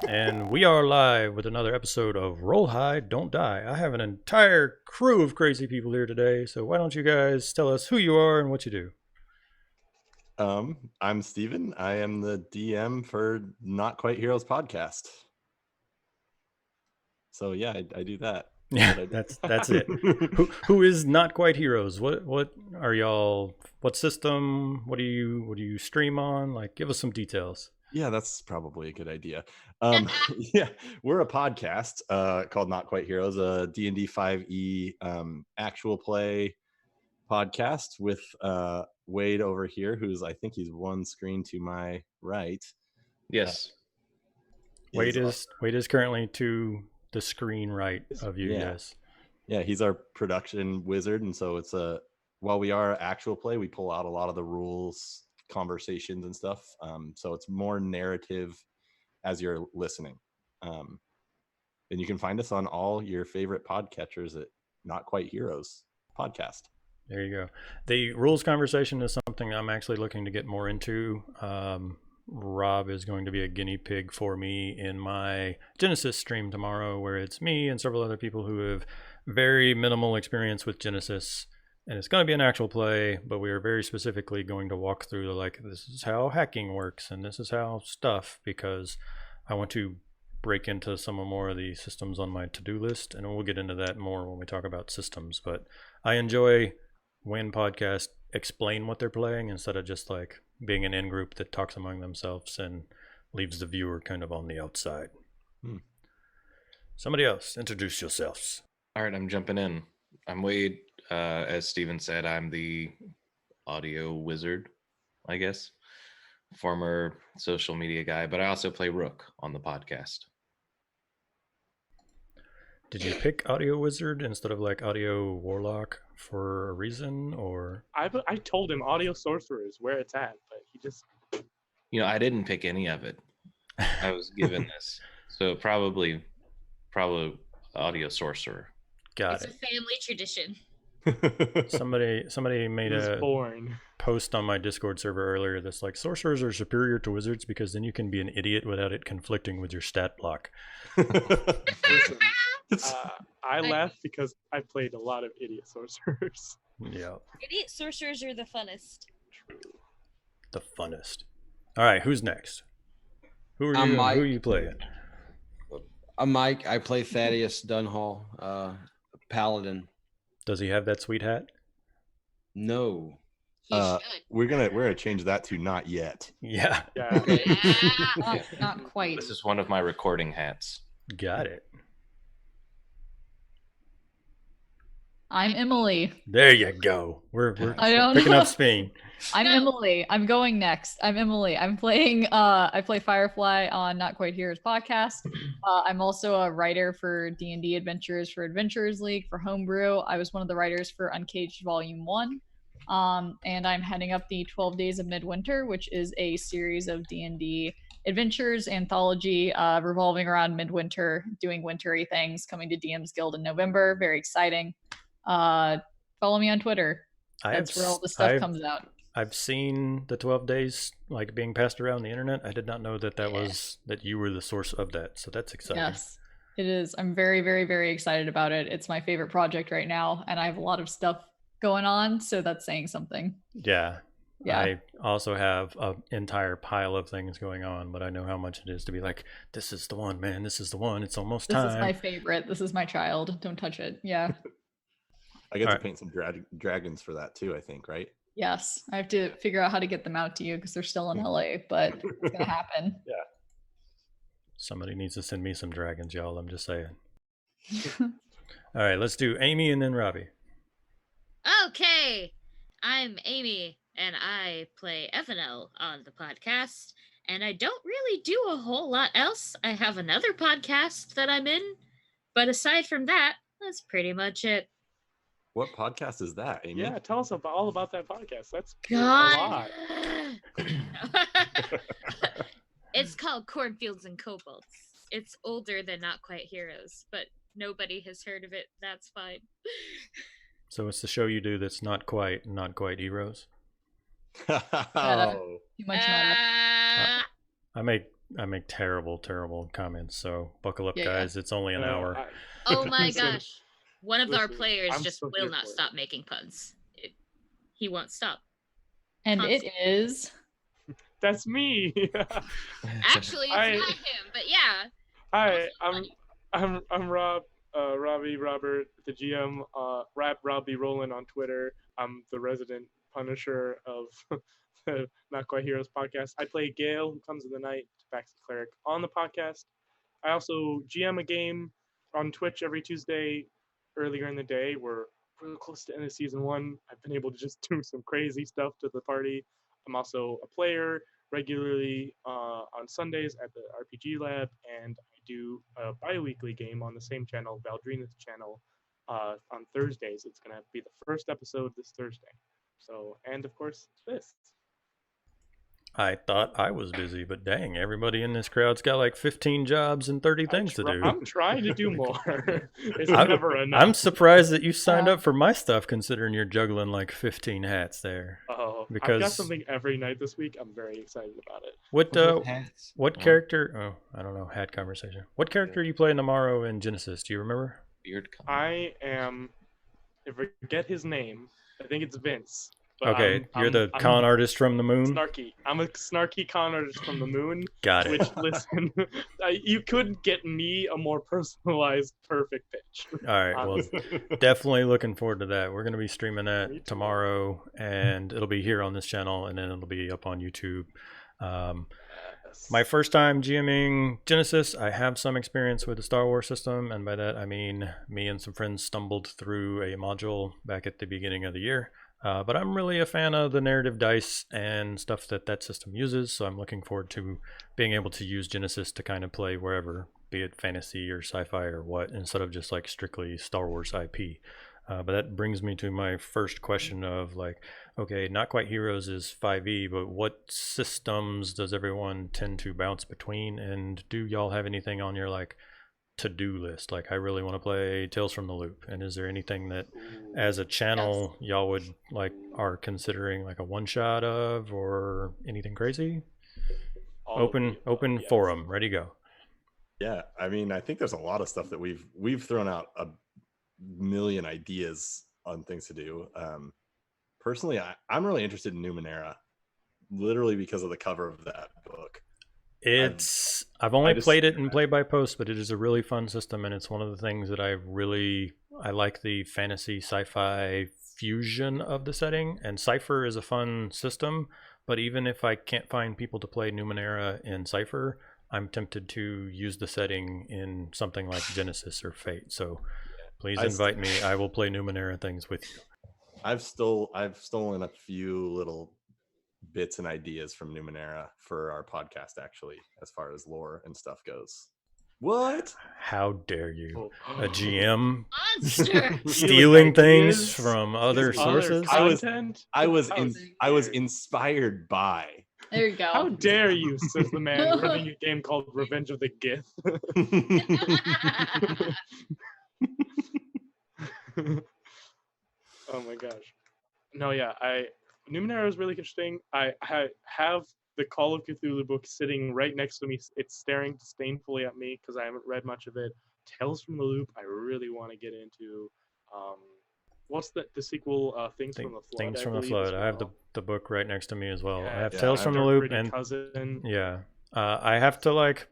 And we are live with another episode of Roll High, Don't Die. I have an entire crew of crazy people here today, so why don't you guys tell us who you are and what you do? I'm Steven. I am the DM for NotQuiteHeroes podcast. So yeah, I do that. Yeah, that's it. Who is Not Quite Heroes? What are y'all? What system? What do you stream on? Like, give us some details. Yeah, that's probably a good idea. Yeah, we're a podcast called Not Quite Heroes, a D&D 5e actual play podcast with Wade over here, I think he's one screen to my right. Yes. Wade is currently to the screen right of you. Yeah. Yes. Yeah, he's our production wizard, and so it's while we are actual play, we pull out a lot of the rules, conversations, and stuff. So it's more narrative as you're listening. And you can find us on all your favorite podcatchers at Not Quite Heroes podcast. There you go. The rules conversation is something I'm actually looking to get more into. Rob is going to be a guinea pig for me in my Genesis stream tomorrow, where it's me and several other people who have very minimal experience with Genesis. And it's going to be an actual play, but we are very specifically going to walk through this is how hacking works and this is how stuff, because I want to break into some more of the systems on my to-do list, and we'll get into that more when we talk about systems. But I enjoy when podcasts explain what they're playing instead of just like being an in-group that talks among themselves and leaves the viewer kind of on the outside. Somebody else, introduce yourselves. All right, I'm jumping in. I'm Wade. As Steven said, I'm the audio wizard, I guess. Former social media guy, but I also play Rook on the podcast. Did you pick audio wizard instead of like audio warlock for a reason, or? I told him audio sorcerer is where it's at, but he just... I didn't pick any of it. I was given this. So probably audio sorcerer. Got it's a family tradition. Somebody made a post on my Discord server earlier that's like, sorcerers are superior to wizards because then you can be an idiot without it conflicting with your stat block. I laugh because I played a lot of idiot sorcerers. Yeah. Idiot sorcerers are the funnest. True. The funnest. All right, who's next? Who are you? Who are you playing? I'm Mike. I play Thaddeus Dunhall, Paladin. Does he have that sweet hat? No. He should. We're gonna change that to not yet. Yeah. Not quite. This is one of my recording hats. Got it. I'm Emily. There you go. We're I picking up speed. I'm Emily. I'm going next. I'm Emily. I'm playing. I play Firefly on Not Quite Heroes podcast. I'm also a writer for D&D Adventures for Adventurers League for Homebrew. I was one of the writers for Uncaged Volume 1. And I'm heading up the 12 Days of Midwinter, which is a series of D&D adventures anthology revolving around midwinter, doing wintry things, coming to DM's Guild in November. Very exciting. Follow me on Twitter. That's where all the stuff comes out. I've seen the 12 days like being passed around the internet. I did not know that that you were the source of that. So that's exciting. Yes, it is. I'm very, very, very excited about it. It's my favorite project right now, and I have a lot of stuff going on, so that's saying something. Yeah. I also have an entire pile of things going on, but I know how much it is to be like, this is the one, man. This is the one. It's almost time. This is my favorite. This is my child. Don't touch it. Yeah. I get to paint some dragons for that too, I think, right? Yes. I have to figure out how to get them out to you because they're still in LA, but it's going to happen. Yeah. Somebody needs to send me some dragons, y'all. I'm just saying. All right, let's do Amy and then Robbie. Okay. I'm Amy, and I play Evanel on the podcast, and I don't really do a whole lot else. I have another podcast that I'm in, but aside from that, that's pretty much it. What podcast is that, Amy? Yeah, tell us all about that podcast. That's a God. lot. It's called Cornfields and Kobolds. It's older than Not Quite Heroes, but nobody has heard of it. That's fine. So it's the show you do that's not quite Heroes? Oh. Too much matter. I make make terrible, terrible comments. So buckle up, Yeah. guys. It's only an hour. Oh my Listen, gosh. One of our listen, players I'm just so will here not for it. stop making puns. He won't stop. And it is. That's me. Actually, it's I- not him, but yeah. Hi, Also I'm Rob, Robert, the GM, Robbie Roland on Twitter. I'm the resident Punisher of the Not Quite Heroes podcast. I play Gale, who comes in the night, backs the cleric on the podcast. I also GM a game on Twitch every Tuesday earlier in the day. We're real close to end of season 1. I've been able to just do some crazy stuff to the party. I'm also a player regularly on Sundays at the RPG Lab, and I do a bi-weekly game on the same channel, Valdrina's channel, on Thursdays. It's going to be the first episode this Thursday. So, and of course, this. I thought I was busy, but dang, everybody in this crowd's got like 15 jobs and 30 things to do. I'm trying to do more. It's I'm- never enough. I'm surprised that you signed up for my stuff, considering you're juggling like 15 hats there. Oh, I've because- got something every night this week. I'm very excited about it. What character? Oh, I don't know. Hat conversation. What character are you playing tomorrow in Genesis? Do you remember? Beard I am. I forget his name. I think it's Vince. But Okay, you're the con artist from the moon. Snarky. I'm a snarky con artist from the moon. Got it. Which, listen, you couldn't get me a more personalized, perfect pitch. All right, well, definitely looking forward to that. We're going to be streaming Me too. that tomorrow, and it'll be here on this channel, and then it'll be up on YouTube. My first time GMing Genesis, I have some experience with the Star Wars system, and by that I mean me and some friends stumbled through a module back at the beginning of the year. But I'm really a fan of the narrative dice and stuff that system uses, so I'm looking forward to being able to use Genesis to kind of play wherever, be it fantasy or sci-fi or what, instead of just like strictly Star Wars IP. But that brings me to my first question of like, okay, Not Quite Heroes is 5e, but what systems does everyone tend to bounce between? And do y'all have anything on your like to-do list? Like, I really want to play Tales from the Loop. And is there anything that as a channel y'all would like are considering like a one-shot of, or anything crazy? Open yes. forum, ready, go. Yeah, I mean, I think there's a lot of stuff that we've thrown out a million ideas on things to do. Personally, I'm really interested in Numenera, literally because of the cover of that book. I've only played it in play by post, but it is a really fun system, and it's one of the things that I like the fantasy sci-fi fusion of the setting. And Cypher is a fun system, but even if I can't find people to play Numenera in Cypher, I'm tempted to use the setting in something like Genesis or Fate. So please invite me. I will play Numenera things with you. I've stolen a few little bits and ideas from Numenera for our podcast, actually, as far as lore and stuff goes. What? How dare you? A GM monster. stealing things from other sources? I was inspired by. There you go. How dare you, says the man running a game called Revenge of the Gith. Oh my gosh. No, yeah, Numenera is really interesting. I have the Call of Cthulhu book sitting right next to me. It's staring disdainfully at me because I haven't read much of it. Tales from the Loop, I really want to get into. What's the sequel? Things from the Flood. Things from the Flood. I have the book right next to me as well. Yeah, I have Tales from the Loop and Cousin. yeah. I have to like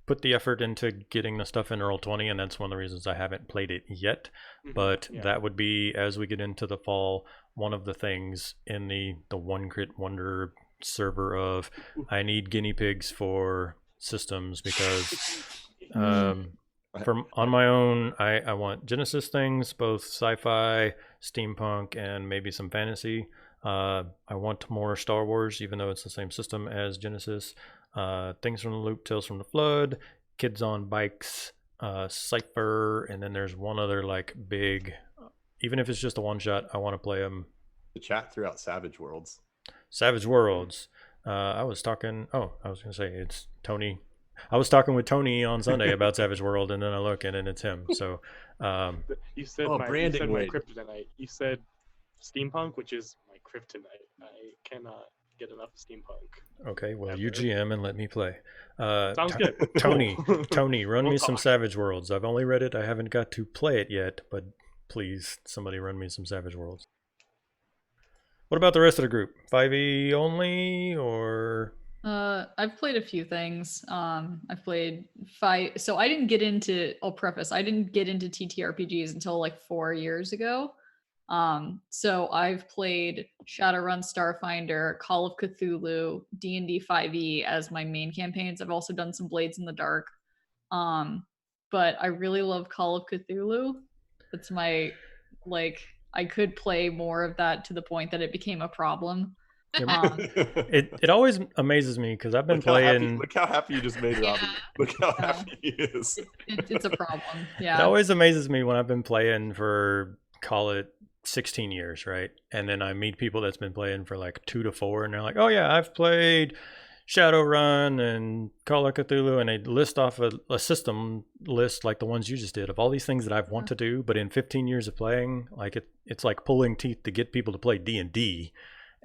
put the effort into getting the stuff in Roll20, and that's one of the reasons I haven't played it yet. But that would be, as we get into the fall, one of the things in the OneCritWonder server of I need guinea pigs for systems, because from on my own I want Genesis things, both sci-fi, steampunk, and maybe some fantasy. I want more Star Wars, even though it's the same system as Genesis. Things from the Loop, Tales from the Flood, Kids on Bikes, Cypher, and then there's one other like big, even if it's just a one shot, I want to play them. The chat throughout Savage Worlds. Savage Worlds. I was going to say it's Tony. I was talking with Tony on Sunday about Savage World, and then I look and it's him. So you said my kryptonite. You said steampunk, which is my kryptonite. I cannot get enough steampunk. Okay, well, Ever. you GM and let me play. Sounds good. Tony, Cool. Tony, run We'll me some talk. Savage Worlds. I've only read it. I haven't got to play it yet, but please, somebody run me some Savage Worlds. What about the rest of the group? 5e only, or? I've played a few things. I've played so I didn't get into, I'll preface, I didn't get into TTRPGs until like 4 years ago. So I've played Shadowrun, Starfinder, Call of Cthulhu, D&D 5e as my main campaigns. I've also done some Blades in the Dark. But I really love Call of Cthulhu. That's my, like, I could play more of that to the point that it became a problem. It always amazes me because I've been playing. Look how happy you just made Robbie. Yeah. Look how happy he is. It's a problem. It Yeah. always amazes me when I've been playing for, call it 16 years, right? And then I meet people that's been playing for like 2 to 4, and they're like, "Oh yeah, I've played Shadowrun and Call of Cthulhu," and they list off a system list like the ones you just did of all these things that I want to do. But in 15 years of playing, like it's like pulling teeth to get people to play D&D.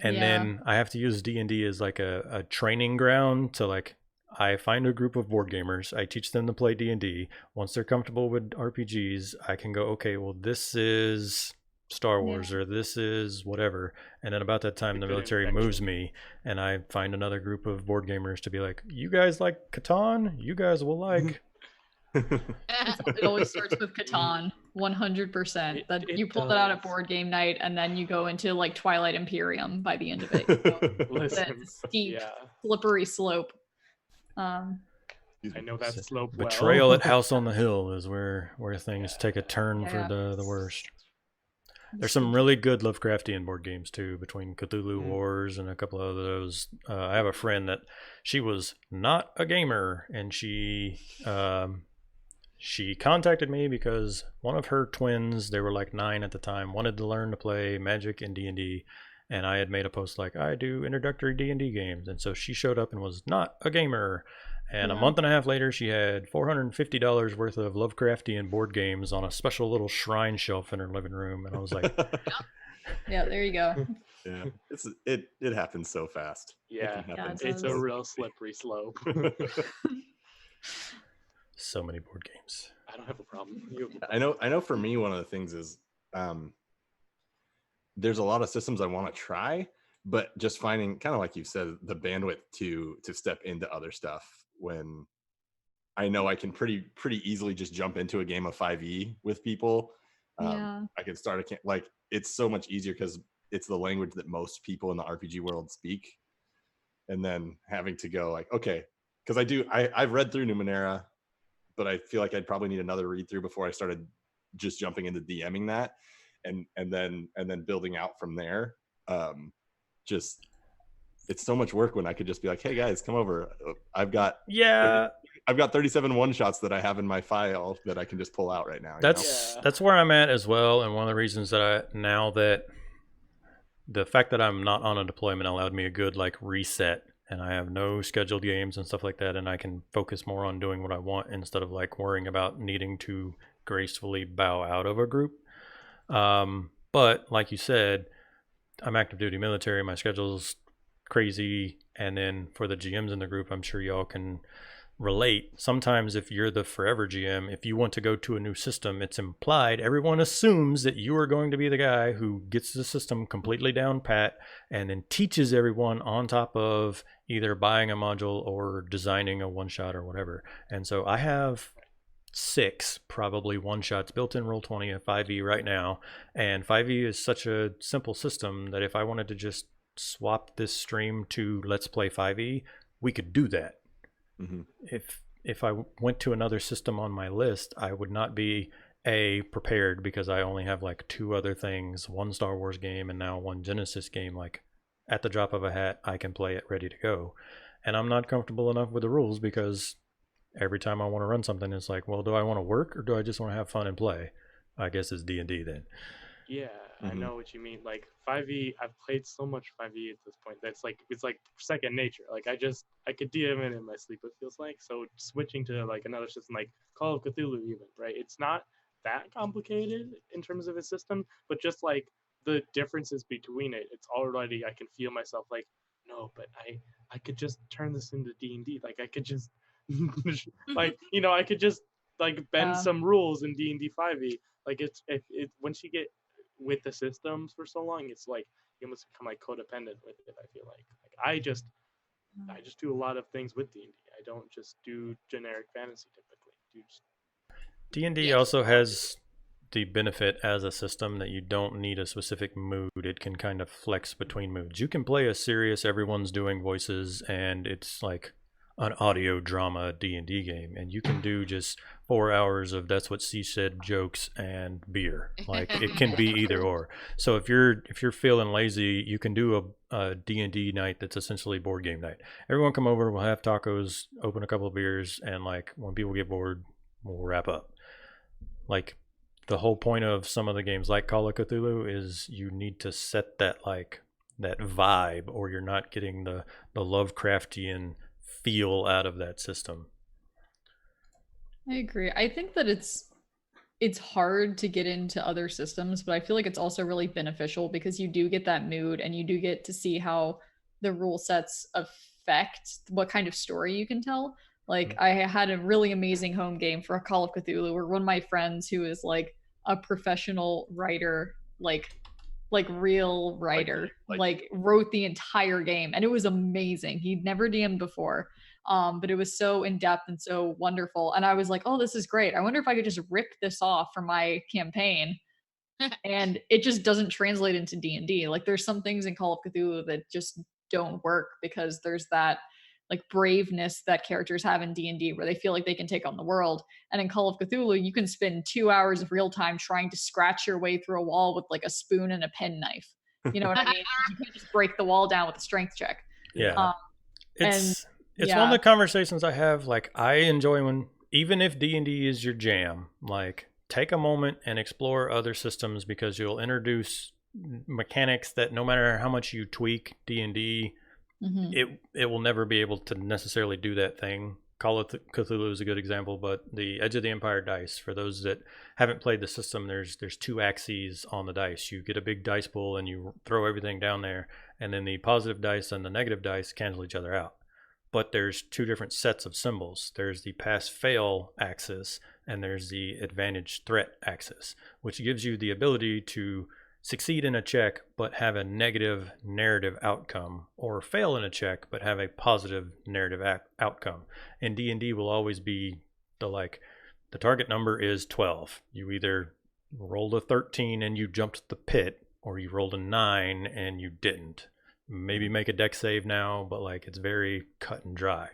And then I have to use D&D as like a training ground to, like, I find a group of board gamers, I teach them to play D&D. Once they're comfortable with RPGs, I can go, okay, well, this is Star Wars or this is whatever. And then about that time, the Good military infection. moves me, and I find another group of board gamers to be like, you guys like Catan? You guys will like. It always starts with Catan, 100%. That you pull it out at board game night, and then you go into like Twilight Imperium by the end of it. So Listen, it's steep, yeah, slippery slope. I know that slope well. Betrayal at House on the Hill is where things take a turn for the worst. There's some really good Lovecraftian board games too, between Cthulhu Wars and a couple of those. I have a friend that she was not a gamer, and she contacted me because one of her twins, they were like 9 at the time, wanted to learn to play Magic and D&D, and I had made a post like, I do introductory D&D games, and so she showed up and was not a gamer. And a month and a half later, she had $450 worth of Lovecraftian board games on a special little shrine shelf in her living room. And I was like, Yeah, there you go. Yeah, it happens so fast. Yeah, It can happen it it's so a does. real slippery slope. so many board games. I don't have a problem. You have a I know for me, one of the things is there's a lot of systems I want to try, but just finding, kind of like you said, the bandwidth to step into other stuff when I know I can pretty easily just jump into a game of 5e with people. I can start like, it's so much easier because it's the language that most people in the RPG world speak. And then having to go like, okay, because I've read through Numenera, but I feel like I'd probably need another read through before I started just jumping into DMing that and then building out from there. Just, it's so much work when I could just be like, hey guys, come over. I've got 37 one-shots that I have in my file that I can just pull out right now. That's where I'm at as well. And one of the reasons that now that the fact that I'm not on a deployment allowed me a good like reset, and I have no scheduled games and stuff like that, and I can focus more on doing what I want instead of like worrying about needing to gracefully bow out of a group. But like you said, I'm active duty military, my schedule's crazy, and then for the GMs in the group, I'm sure y'all can relate. Sometimes if you're the forever GM, if you want to go to a new system, it's implied, everyone assumes that you are going to be the guy who gets the system completely down pat and then teaches everyone on top of either buying a module or designing a one-shot or whatever. And so I have 6 probably one-shots built in Roll20 at 5e right now, and 5e is such a simple system that if I wanted to just swap this stream to Let's Play 5e, we could do that. Mm-hmm. If I went to another system on my list, I would not be prepared because I only have like 2 other things, 1 Star Wars game and now 1 Genesis game. Like at the drop of a hat, I can play it ready to go. And I'm not comfortable enough with the rules because every time I want to run something, it's like, well, do I want to work or do I just want to have fun and play? I guess it's D&D then. Yeah, I know what you mean. Like 5e, I've played so much 5e at this point that's like it's like second nature. Like I could DM it in my sleep, it feels like. So switching to like another system like Call of Cthulhu even, right? It's not that complicated in terms of its system, but just like the differences between it, it's already, I can feel myself like no, but I could just turn this into D&D. Like I could just like I could just like bend some rules in D&D 5e. Like it's once you get with the systems for so long, it's like you almost become like codependent with it. I feel like I just do a lot of things with D&D. I don't just do generic fantasy typically. D&D also has the benefit as a system that you don't need a specific mood. It can kind of flex between moods. You can play a serious, everyone's doing voices, and it's like an audio drama D&D game, and you can do just 4 hours of that's what she said jokes and beer. Like it can be either or. So if you're feeling lazy, you can do a D&D night that's essentially board game night. Everyone come over, we'll have tacos, open a couple of beers, and like when people get bored, we'll wrap up. Like the whole point of some of the games like Call of Cthulhu is you need to set that like that vibe, or you're not getting the Lovecraftian feel out of that system. I agree. I think that it's hard to get into other systems, but I feel like it's also really beneficial because you do get that mood and you do get to see how the rule sets affect what kind of story you can tell. Like I had a really amazing home game for a Call of Cthulhu where one of my friends who is like a professional writer, like real writer, like wrote the entire game, and it was amazing. He'd never DM'd before, but it was so in depth and so wonderful. And I was like, oh, this is great. I wonder if I could just rip this off from my campaign. And it just doesn't translate into D&D. Like there's some things in Call of Cthulhu that just don't work because there's that like braveness that characters have in D&D where they feel like they can take on the world. And in Call of Cthulhu, you can spend 2 hours of real time trying to scratch your way through a wall with like a spoon and a penknife. You know what I mean? You can't just break the wall down with a strength check. Yeah. It's one of the conversations I have. Like I enjoy when, even if D&D is your jam, like take a moment and explore other systems because you'll introduce mechanics that no matter how much you tweak D&D, it will never be able to necessarily do that thing. Call of Cthulhu is a good example, but the Edge of the Empire dice, for those that haven't played the system, there's 2 axes on the dice. You get a big dice pool and you throw everything down there, and then the positive dice and the negative dice cancel each other out. But there's 2 different sets of symbols. There's the pass-fail axis and there's the advantage-threat axis, which gives you the ability to succeed in a check but have a negative narrative outcome, or fail in a check but have a positive narrative outcome. And D&D will always be the target number is 12. You either rolled a 13 and you jumped the pit, or you rolled a 9 and you didn't. Maybe make a deck save now, but like it's very cut and dry.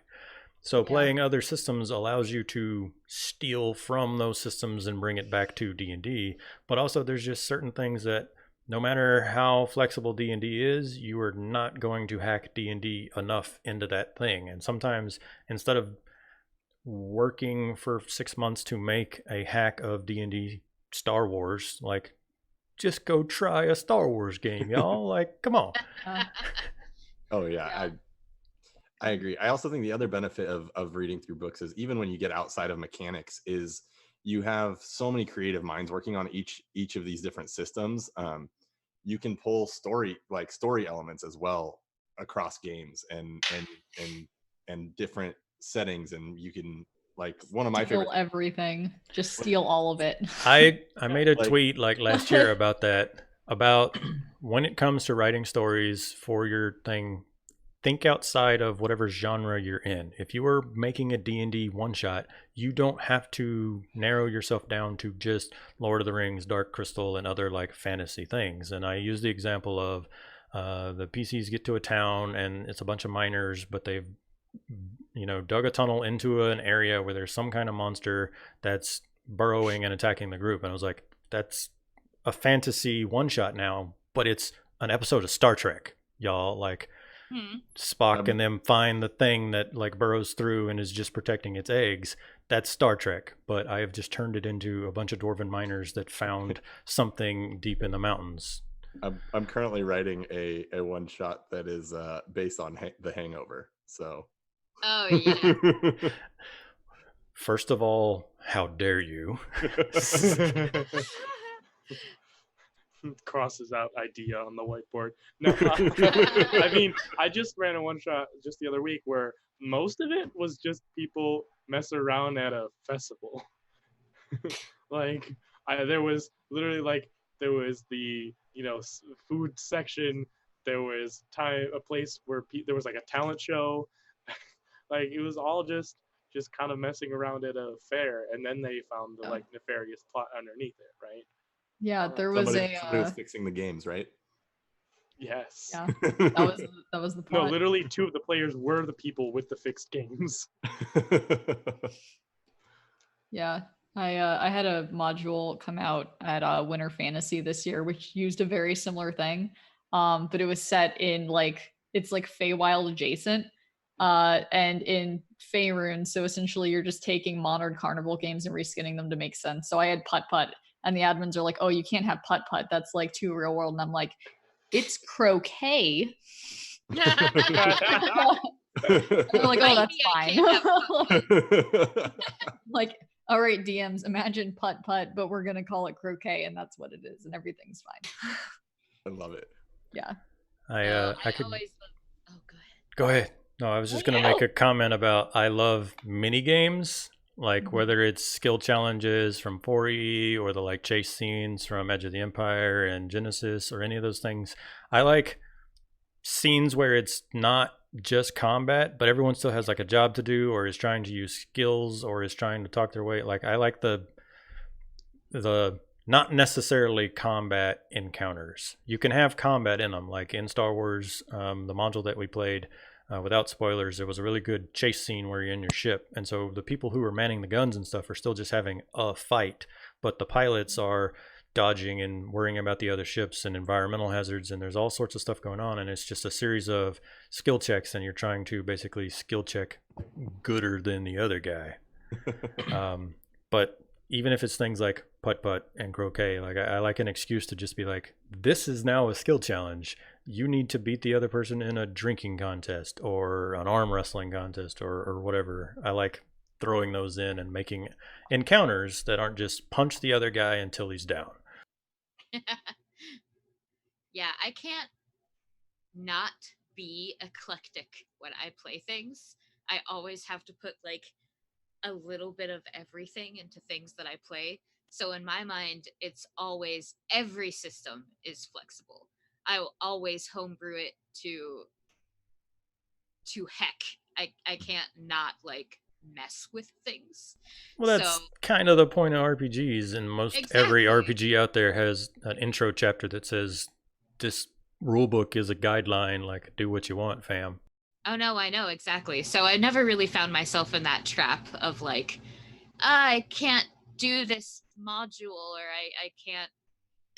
So playing other systems allows you to steal from those systems and bring it back to D&D, but also there's just certain things that no matter how flexible D&D is, you are not going to hack D&D enough into that thing. And sometimes instead of working for 6 months to make a hack of D&D Star Wars, like just go try a Star Wars game, y'all. Like, come on. Oh yeah. I agree. I also think the other benefit of reading through books is even when you get outside of mechanics is you have so many creative minds working on each of these different systems. You can pull story elements as well across games and different settings, and you can, like, one of my favorite everything, just steal all of it. I made a tweet like last year about that, about when it comes to writing stories for your thing, think outside of whatever genre you're in. If you are making a D&D one-shot, you don't have to narrow yourself down to just Lord of the Rings, Dark Crystal, and other like fantasy things. And I use the example of the PCs get to a town and it's a bunch of miners, but they've dug a tunnel into an area where there's some kind of monster that's burrowing and attacking the group. And I was like, that's a fantasy one-shot now, but it's an episode of Star Trek, y'all. Like, Spock and them find the thing that like burrows through and is just protecting its eggs. That's Star Trek, but I have just turned it into a bunch of dwarven miners that found something deep in the mountains. I'm currently writing a one shot that is based on The Hangover. So. Oh yeah. First of all, how dare you? crosses out idea on the whiteboard. No, I mean, I just ran a one shot just the other week where most of it was just people mess around at a festival. Like, there was literally like there was the food section. There was a place where there was like a talent show. Like it was all just kind of messing around at a fair, and then they found the like nefarious plot underneath it, right? Yeah, there was Somebody was a fixing the games, right? Yes. yeah, that was the No, plot. literally two of the players were the people with the fixed games. Yeah. I had a module come out at Winter Fantasy this year, which used a very similar thing. But it was set in like it's like Feywild adjacent. And in Faerun, so essentially you're just taking modern carnival games and reskinning them to make sense. So I had putt putt, and the admins are like, "Oh, you can't have putt putt. That's like too real world." And I'm like, "It's croquet." And they're like, "Oh, that's fine." Like, all right, DMs, imagine putt putt, but we're gonna call it croquet, and that's what it is, and everything's fine. I love it. Yeah. I could always love... Oh, go ahead. go ahead. No, I was just going to make a comment about I love mini games, like whether it's skill challenges from 4E or the like chase scenes from Edge of the Empire and Genesis or any of those things. I like scenes where it's not just combat, but everyone still has like a job to do or is trying to use skills or is trying to talk their way. Like I like the not necessarily combat encounters. You can have combat in them, like in Star Wars, the module that we played. Without spoilers, there was a really good chase scene where you're in your ship, and so the people who are manning the guns and stuff are still just having a fight, but the pilots are dodging and worrying about the other ships and environmental hazards, and there's all sorts of stuff going on, and it's just a series of skill checks, and you're trying to basically skill check gooder than the other guy. But even if it's things like putt-putt and croquet, like I like an excuse to just be like, this is now a skill challenge. You need to beat the other person in a drinking contest or an arm wrestling contest or whatever. I like throwing those in and making encounters that aren't just punch the other guy until he's down. Yeah, I can't not be eclectic when I play things. I always have to put like a little bit of everything into things that I play. So in my mind, it's always every system is flexible. I will always homebrew it to heck. I can't not like mess with things. Well, that's kind of the point of RPGs, and most every RPG out there has an intro chapter that says this rule book is a guideline, like do what you want, fam. Oh no, I know exactly. So I never really found myself in that trap of like, I can't do this module, or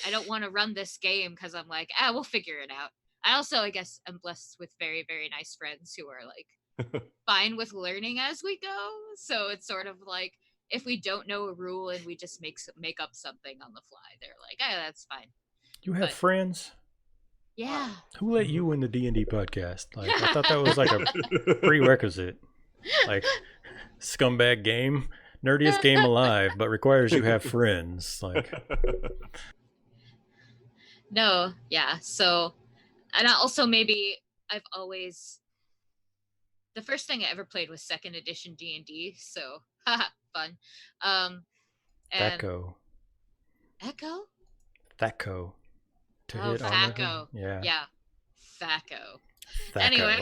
I don't want to run this game because I'm like, we'll figure it out. I also, I guess, am blessed with very, very nice friends who are like fine with learning as we go. So it's sort of like if we don't know a rule and we just make up something on the fly, they're like, that's fine. You have friends? Yeah. Who let you in the D&D podcast? Like, I thought that was like a prerequisite. Like, scumbag game, nerdiest game alive, but requires you have friends. Like, no, yeah. So, and also maybe I've always, the first thing I ever played was 2nd edition D&D. So, fun. And Thaco. Echo? Thaco. Thaco. Yeah. Thaco. Thaco. Anyway.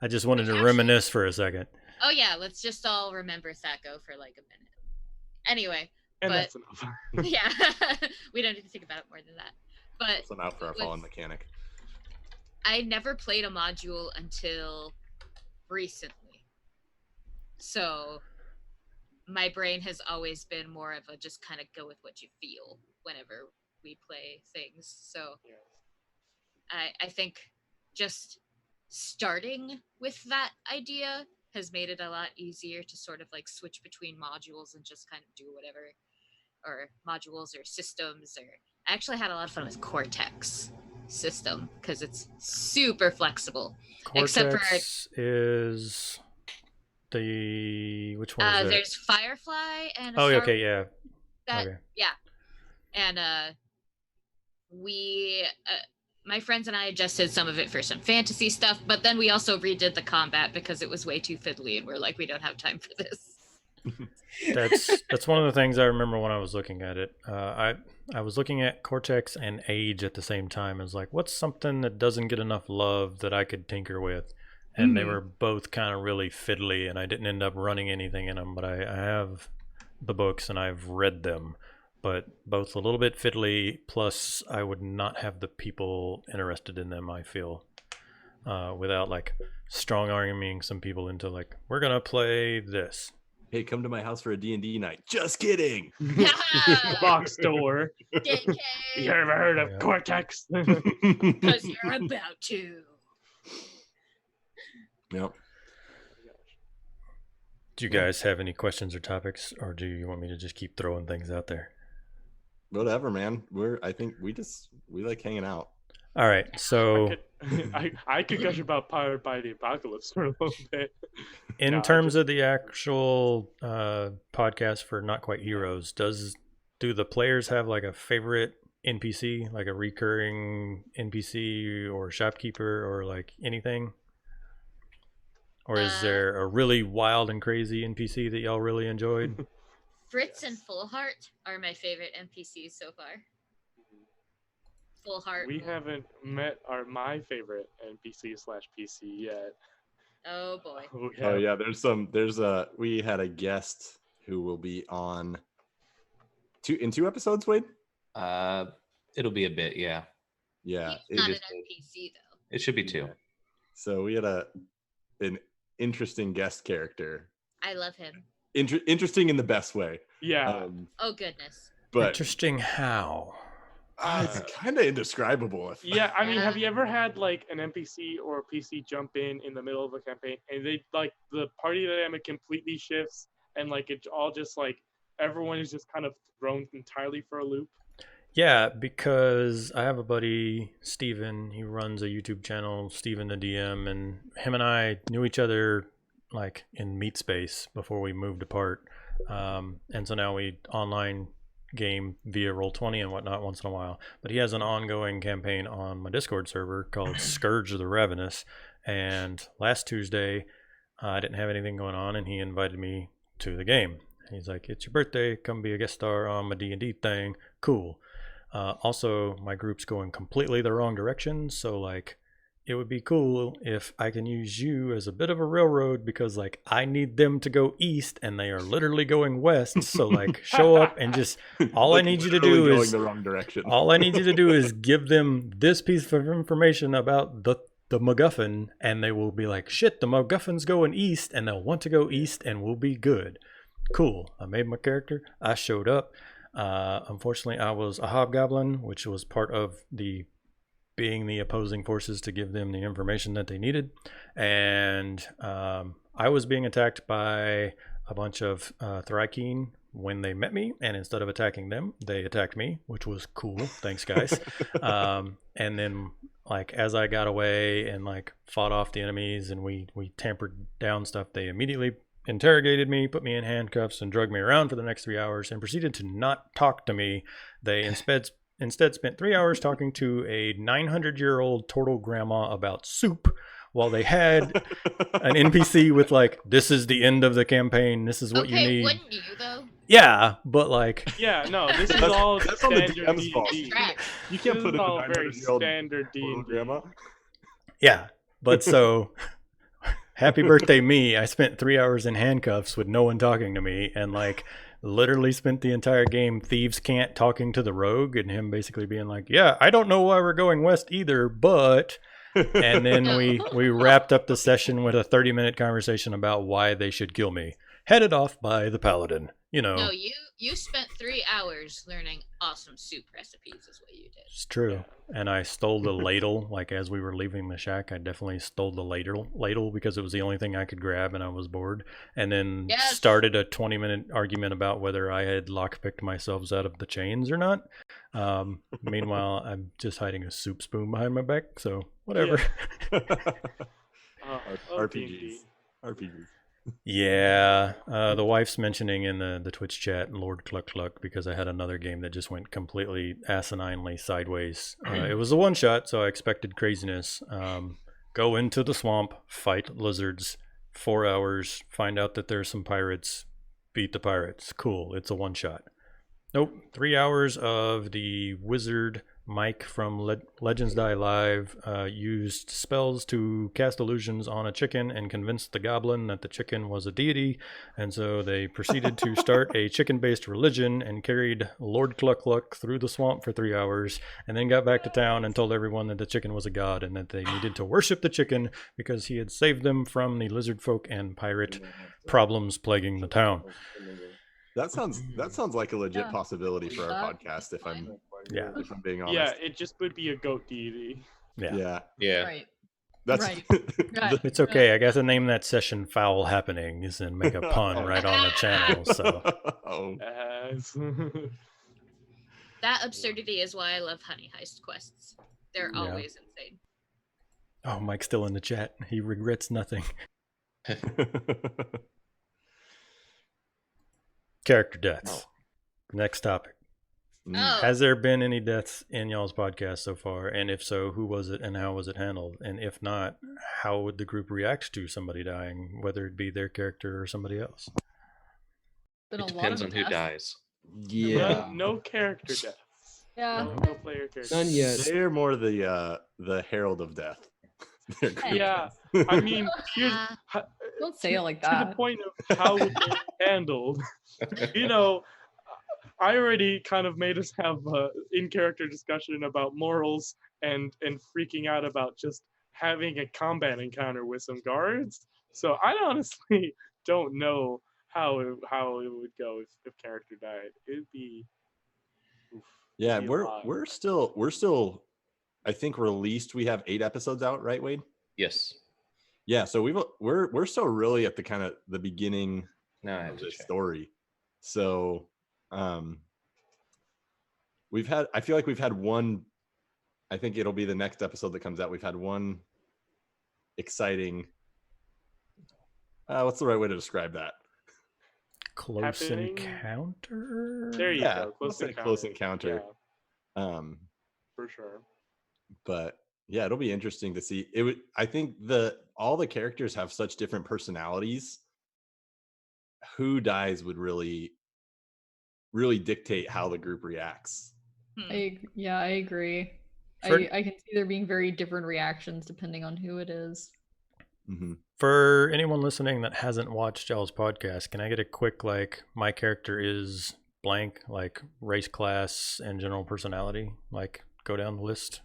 I just wanted to reminisce for a second. Oh yeah, let's just all remember Thaco for like a minute. Anyway. And that's enough. Yeah. We don't need to think about it more than that. But that's enough for our fallen mechanic. I never played a module until recently. So my brain has always been more of a just kind of go with what you feel whenever we play things. So I think just starting with that idea has made it a lot easier to sort of like switch between modules and just kind of do whatever, or modules or systems. Or I actually had a lot of fun with Cortex system because it's super flexible. Cortex is the which one is it? There's Firefly and okay, yeah. Yeah. And we my friends and I adjusted some of it for some fantasy stuff, but then we also redid the combat because it was way too fiddly, and we're like, we don't have time for this. That's one of the things I remember when I was looking at it. I was looking at Cortex and Age at the same time. As like, what's something that doesn't get enough love that I could tinker with? And they were both kind of really fiddly, and I didn't end up running anything in them. But I have the books and I've read them, but both a little bit fiddly. Plus, I would not have the people interested in them. I feel without like strong arguing some people into like, we're gonna play this. Hey, come to my house for a D&D night. Just kidding. Box store. JK, You ever heard of Yeah. Cortex? because you're about to. Yep. Do you guys have any questions or topics, or do you want me to just keep throwing things out there? Whatever, man. I think we like hanging out. All right, so I could gush about Powered by the Apocalypse for a little bit. in No, I terms just- of the actual podcast for Not Quite Heroes, do the players have like a favorite NPC, like a recurring NPC or shopkeeper or like anything? Or is there a really wild and crazy NPC that y'all really enjoyed? Fritz and Fullheart are my favorite NPCs so far. Fullheart. We haven't met my favorite NPC/PC yet. Oh boy. Oh yeah, we had a guest who will be on in two episodes, Wade? It'll be a bit, yeah. Yeah. He's not an NPC though. It should be 2. So we had an interesting guest character. I love him. Interesting in the best way. Yeah. Oh goodness. But Interesting how? it's kind of indescribable. Yeah, I mean, have you ever had like an NPC or a PC jump in the middle of a campaign, and they like the party dynamic completely shifts, and like it all just like everyone is just kind of thrown entirely for a loop? Yeah, because I have a buddy, Steven, he runs a YouTube channel, Steven the DM, and him and I knew each other like in Meat Space before we moved apart. And so now we online game via Roll20 and whatnot once in a while. But he has an ongoing campaign on my Discord server called Scourge of the Ravenous. And last Tuesday, I didn't have anything going on, and he invited me to the game. He's like, "It's your birthday, come be a guest star on my D&D thing." Cool. Also, my group's going completely the wrong direction, so like it would be cool if I can use you as a bit of a railroad, because like I need them to go east and they are literally going west. So like show up and just all I need you to do going is the wrong direction. all I need you to do is give them this piece of information about the MacGuffin, and they will be like, "Shit, the MacGuffin's going east," and they'll want to go east, and we'll be good. Cool. I made my character. I showed up. Unfortunately, I was a hobgoblin, which was part of the being the opposing forces to give them the information that they needed. And I was being attacked by a bunch of Thraikeen when they met me, and instead of attacking them, they attacked me, which was cool. Thanks, guys. And then like as I got away and like fought off the enemies and we tampered down stuff, they immediately interrogated me, put me in handcuffs, and drugged me around for the next 3 hours and proceeded to not talk to me. They instead spent 3 hours talking to a 900-year-old turtle grandma about soup, while they had an NPC with like, "This is the end of the campaign. This is what you need." Wouldn't you though? Yeah, but like, Yeah, no, this is That's- all that's on the standard DM's D&D. fault. Distract. You can't This put is in a all very 900-year-old standard D&D. grandma. yeah, but so happy birthday me. I spent 3 hours in handcuffs with no one talking to me, and like literally spent the entire game thieves can't talking to the rogue, and him basically being like, "Yeah, I don't know why we're going west either, but..." And then we wrapped up the session with a 30-minute conversation about why they should kill me, headed off by the Paladin. You know, No, you spent 3 hours learning awesome soup recipes is what you did. it's true. And I stole the ladle. Like as we were leaving the shack, I definitely stole the ladle because it was the only thing I could grab, and I was bored. And then Yes. started a 20-minute argument about whether I had lockpicked myself out of the chains or not. Meanwhile, I'm just hiding a soup spoon behind my back, so whatever. Oh, RPGs. D&D. RPGs. Yeah, the wife's mentioning in the Twitch chat Lord Cluck Cluck because I had another game that just went completely asininely sideways. It was a one shot, so I expected craziness. Go into the swamp, fight lizards, 4 hours, find out that there's some pirates, beat the pirates. Cool, it's a one shot. Nope, 3 hours of the wizard Mike from Legends Die Live used spells to cast illusions on a chicken and convinced the goblin that the chicken was a deity, and so they proceeded to start a chicken-based religion and carried Lord Cluck Cluck through the swamp for 3 hours, and then got back to town and told everyone that the chicken was a god and that they needed to worship the chicken because he had saved them from the lizard folk and pirate problems plaguing the town. That sounds like a legit Yeah. possibility for our podcast. If I'm being honest. Yeah, it just would be a goat deity. Yeah. Right. That's Right. Right. It's okay. I got to name that session Foul Happenings and make a pun right on the channel. So Oh. As That absurdity is why I love Honey Heist quests. They're Yeah. always insane. Oh, Mike's still in the chat. He regrets nothing. Character deaths. Next topic. Oh, Has there been any deaths in y'all's podcast so far? And if so, who was it and how was it handled? And if not, how would the group react to somebody dying, whether it be their character or somebody else? Been It a lot depends of on who deaths. dies. Yeah. no character deaths. Yeah. No player character. None yet. They're more the Herald of Death. Yeah, I mean, here's Don't say it like to the that. point of how it was handled. You know, I already kind of made us have a in-character discussion about morals and freaking out about just having a combat encounter with some guards. So I honestly don't know how it would go if character died. It'd be Yeah, it'd be a lot. we're still I think released. We have 8 episodes out, right, Wade? Yes. Yeah, so we're still really at the kind of the beginning No, I have of to this check. story. So I feel like we've had one, I think it'll be the next episode that comes out. We've had one exciting, what's the right way to describe that? Close Happening? encounter? There you Yeah, go. let's say close encounter. Yeah, for sure. But yeah, it'll be interesting to see. I think all the characters have such different personalities. Who dies would really dictate how the group reacts. I agree. For- I can see there being very different reactions depending on who it is. Mm-hmm. For anyone listening that hasn't watched y'all's podcast, can I get a quick, like, my character is blank, like race, class, and general personality? Like, go down the list.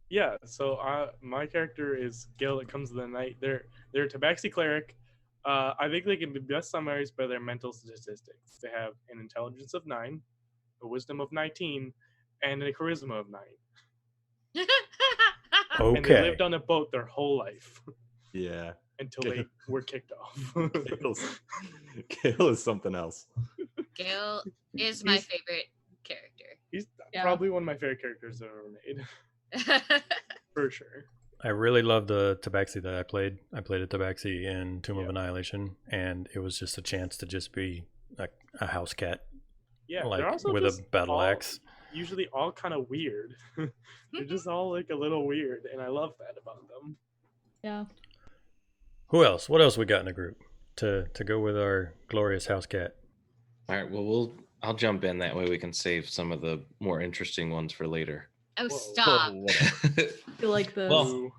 Yeah, so my character is Gale that comes in the night. They're a Tabaxi cleric. I think they can be best summarized by their mental statistics. They have an intelligence of 9, a wisdom of 19, and a charisma of 9. And they Okay. lived on a boat their whole life Yeah. until they were kicked off. Gale is something else. Gale is my He's- favorite character. He's Yeah. probably one of my favorite characters I've ever made, for sure. I really love the Tabaxi that I played. I played a Tabaxi in Tomb of Yeah. Annihilation, and it was just a chance to just be like a house cat, Yeah, like they're also with a just battle all- axe. Usually all kind of weird. They're just all like a little weird, and I love that about them. Yeah. Who else? What else we got in the group to go with our glorious house cat? All right. Well, I'll jump in that way. We can save some of the more interesting ones for later. Oh, Whoa. stop. I feel like this. Well, Ooh.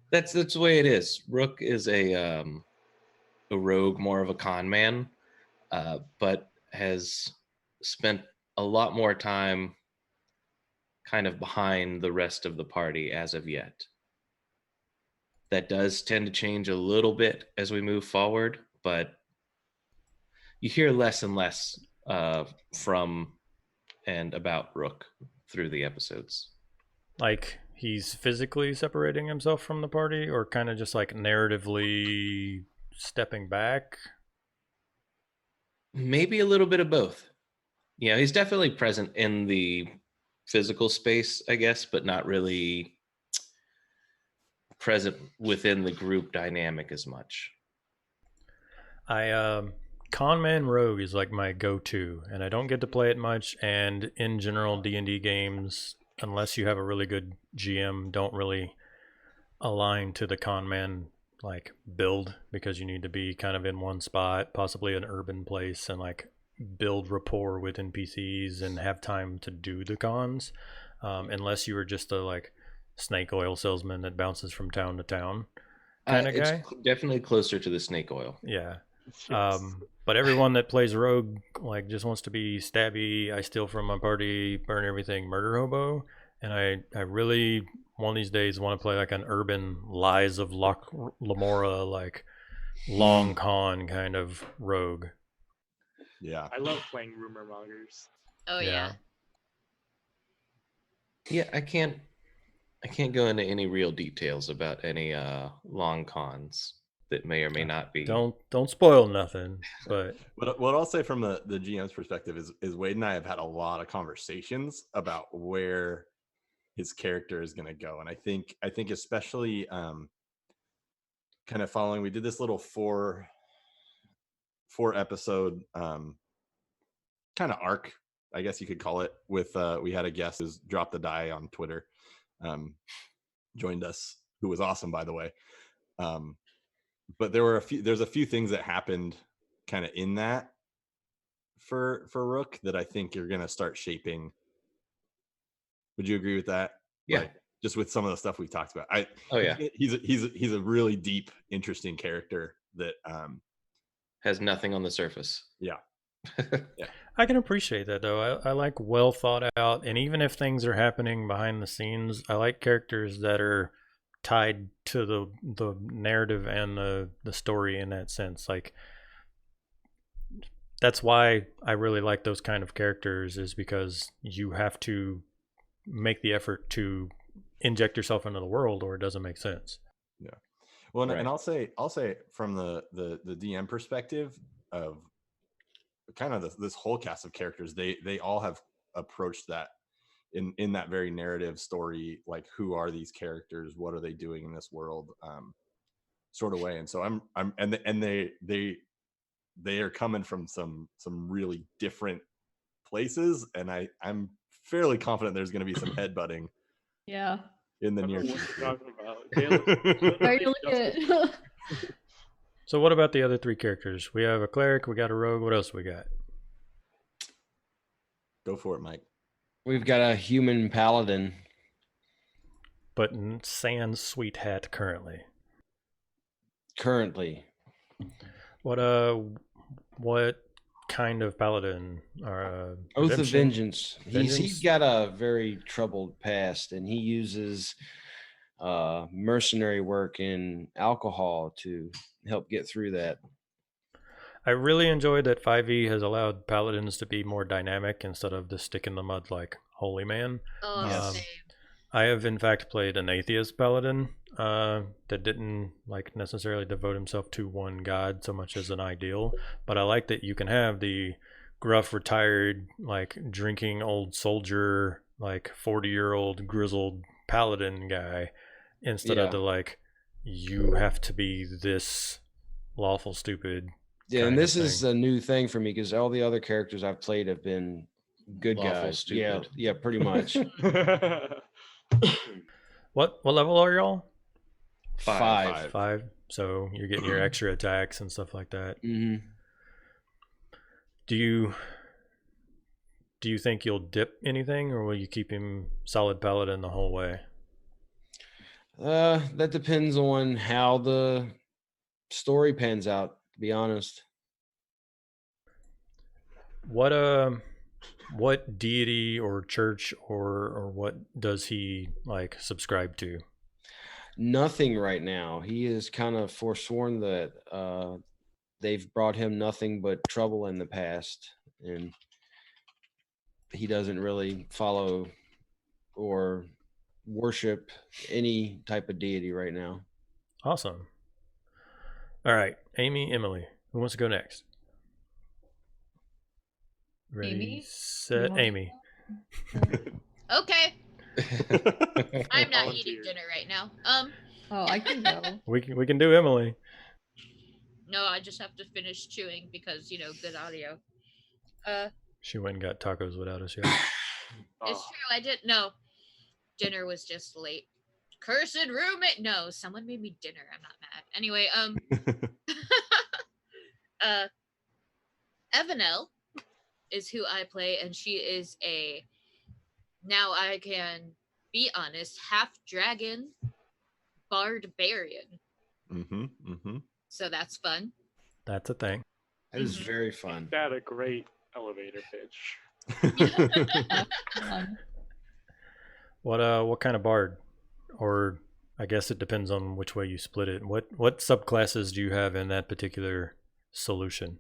That's the way it is. Rook is a rogue, more of a con man, but has spent a lot more time kind of behind the rest of the party as of yet. That does tend to change a little bit as we move forward, but you hear less and less from and about Rook through the episodes. Like he's physically separating himself from the party, or kind of just like narratively stepping back? Maybe a little bit of both. Yeah, he's definitely present in the physical space, I guess, but not really present within the group dynamic as much. Conman Rogue is like my go-to, and I don't get to play it much. And in general, D&D games, unless you have a really good GM, don't really align to the Conman like build, because you need to be kind of in one spot, possibly an urban place, and like build rapport with NPCs and have time to do the cons. Unless you were just a like snake oil salesman that bounces from town to town kind of guy. It's definitely closer to the snake oil. Yeah. Yes. But everyone that plays rogue like just wants to be stabby, I steal from my party, burn everything, murder hobo. And I really one of these days want to play like an urban Lies of Lamora, like long con kind of rogue. Yeah. I love playing rumor mongers. Oh yeah. Yeah, I can't go into any real details about any long cons that may or may not be. Don't spoil nothing. But what I'll say from the GM's perspective is Wade and I have had a lot of conversations about where his character is going to go, and I think especially kind of following, we did this little four episode kind of arc, I guess you could call it, with we had a guest who's dropped the die on Twitter, joined us, who was awesome, by the way. But there's a few things that happened kind of in that for Rook that I think you're going to start shaping. Would you agree with that? Yeah. Like, just with some of the stuff we've talked about. Oh yeah. He's a really deep, interesting character that Has nothing on the surface. Yeah. yeah. I can appreciate that though. I like well thought out, and even if things are happening behind the scenes, I like characters that are tied to the narrative and the story in that sense. Like, that's why I really like those kind of characters, is because you have to make the effort to inject yourself into the world, or it doesn't make sense. Yeah. Well, Right. and I'll say from the DM perspective of kind of this whole cast of characters, they all have approached that in that very narrative story, like, who are these characters, what are they doing in this world, sort of way. And so I'm and they are coming from some really different places, and I'm fairly confident there's going to be some headbutting Yeah. in the I near don't know what future. you're talking about. Very Caleb, legit. So what about the other three characters? We have a cleric, we got a rogue, what else we got? Go for it, Mike. We've got a human paladin. But sans sweet hat currently. Currently. What kind of paladin? Oath of Redemption? Vengeance. He's Vengeance? got a very troubled past, and he uses mercenary work and alcohol to help get through that. I really enjoyed that 5e has allowed paladins to be more dynamic instead of the stick in the mud like holy man. Oh, Yes. same. I have in fact played an atheist paladin that didn't like necessarily devote himself to one god so much as an ideal, but I like that you can have the gruff retired like drinking old soldier like 40-year-old grizzled paladin guy instead of Yeah. the like you have to be this lawful stupid. Yeah, kind and of this is thing. a new thing for me because all the other characters I've played have been good Lawful guys. stupid. Yeah, pretty much. What level are y'all? Five. 5. So you're getting your extra attacks and stuff like that. Hmm. Do you think you'll dip anything, or will you keep him solid paladin the whole way? That depends on how the story pans out, to be honest. What deity or church or what does he like subscribe to? Nothing right now. He is kind of forsworn that they've brought him nothing but trouble in the past, and he doesn't really follow or worship any type of deity right now. Awesome. All right, Amy, Emily, who wants to go next? Ready, Amy? set, You want- Amy. Okay. I'm not Volunteer. eating dinner right now. Oh, I can go. We can do Emily. No, I just have to finish chewing because, good audio. She went and got tacos without us yet. It's true. I didn't know. Dinner was just late. Cursed roommate. No, someone made me dinner. I'm not mad. Anyway, Evanel is who I play, and she is now I can be honest, half dragon barbarian. So that's fun. That's a thing. That is very fun. That a great elevator pitch. What kind of bard? Or I guess it depends on which way you split it. What subclasses do you have in that particular solution?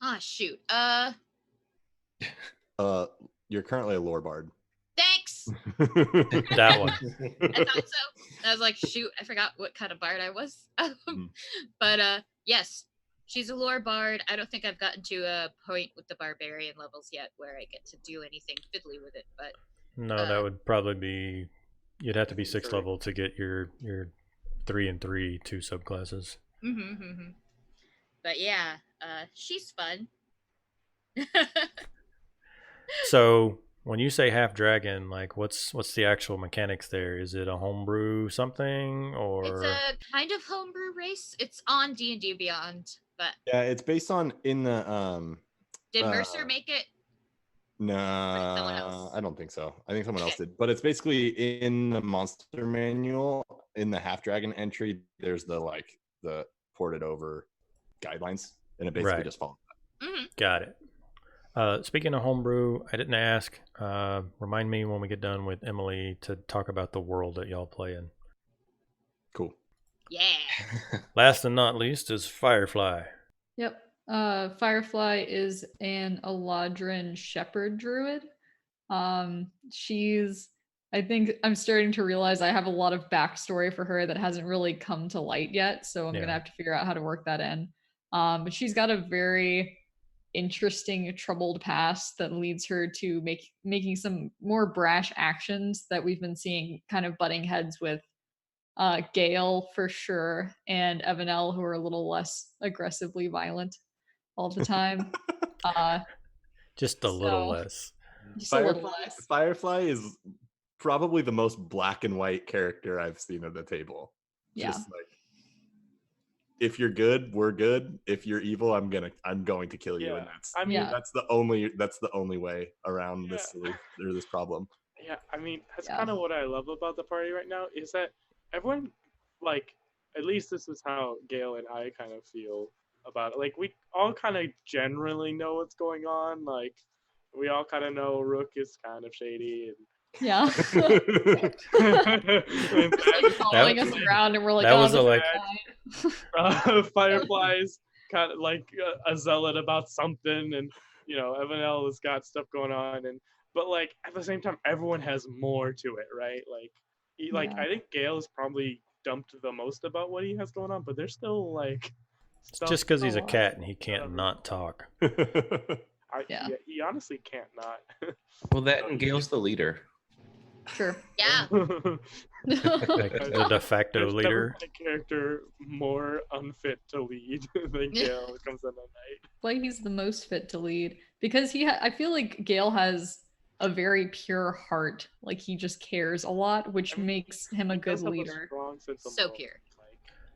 Ah, shoot. You're currently a lore bard. Thanks. That one. I thought so. I was like, shoot, I forgot what kind of bard I was. But yes, she's a lore bard. I don't think I've gotten to a point with the barbarian levels yet where I get to do anything fiddly with it. But no, that would probably be. You'd have to be 6th level to get your 3 and 3 2 subclasses. But yeah, she's fun. So when you say half dragon, like what's the actual mechanics there? Is it a homebrew something or? It's a kind of homebrew race. It's on D&D Beyond, but Yeah, it's based on in the did Mercer make it? No, I don't think so. I think someone else did. But it's basically in the monster manual, in the half dragon entry, there's the ported over guidelines, and it basically just follows that. Got it. Speaking of homebrew, I didn't ask. Remind me when we get done with Emily to talk about the world that y'all play in. Cool. Yeah. Last and not least is Firefly. Yep. Firefly is an Eladrin shepherd druid. I think I'm starting to realize I have a lot of backstory for her that hasn't really come to light yet, so I'm gonna have to figure out how to work that in. But she's got a very interesting troubled past that leads her to making some more brash actions that we've been seeing kind of butting heads with Gale for sure, and Evanel, who are a little less aggressively violent all the time. Just a little less. Firefly is probably the most black and white character I've seen at the table. Yeah. Just like, if you're good, we're good. If you're evil, I'm going to kill you. And that's the only way around this problem. Yeah, I mean, that's kind of what I love about the party right now is that everyone, at least this is how Gale and I kind of feel about it. We all kind of generally know what's going on. We all kind of know Rook is kind of shady. Yeah. Following us around, and we're like, that was Firefly's kind of a zealot about something, and Evanel has got stuff going on, but at the same time, everyone has more to it, right? I think Gale is probably dumped the most about what he has going on, but there's still it's just because he's a cat and he can't not talk. He honestly can't not. Well, that and Gale's the leader. Sure. Yeah. The de facto leader. A character more unfit to lead than Gale comes in at night. Like he's the most fit to lead because I feel like Gale has a very pure heart. He just cares a lot, which makes him a good leader. So pure.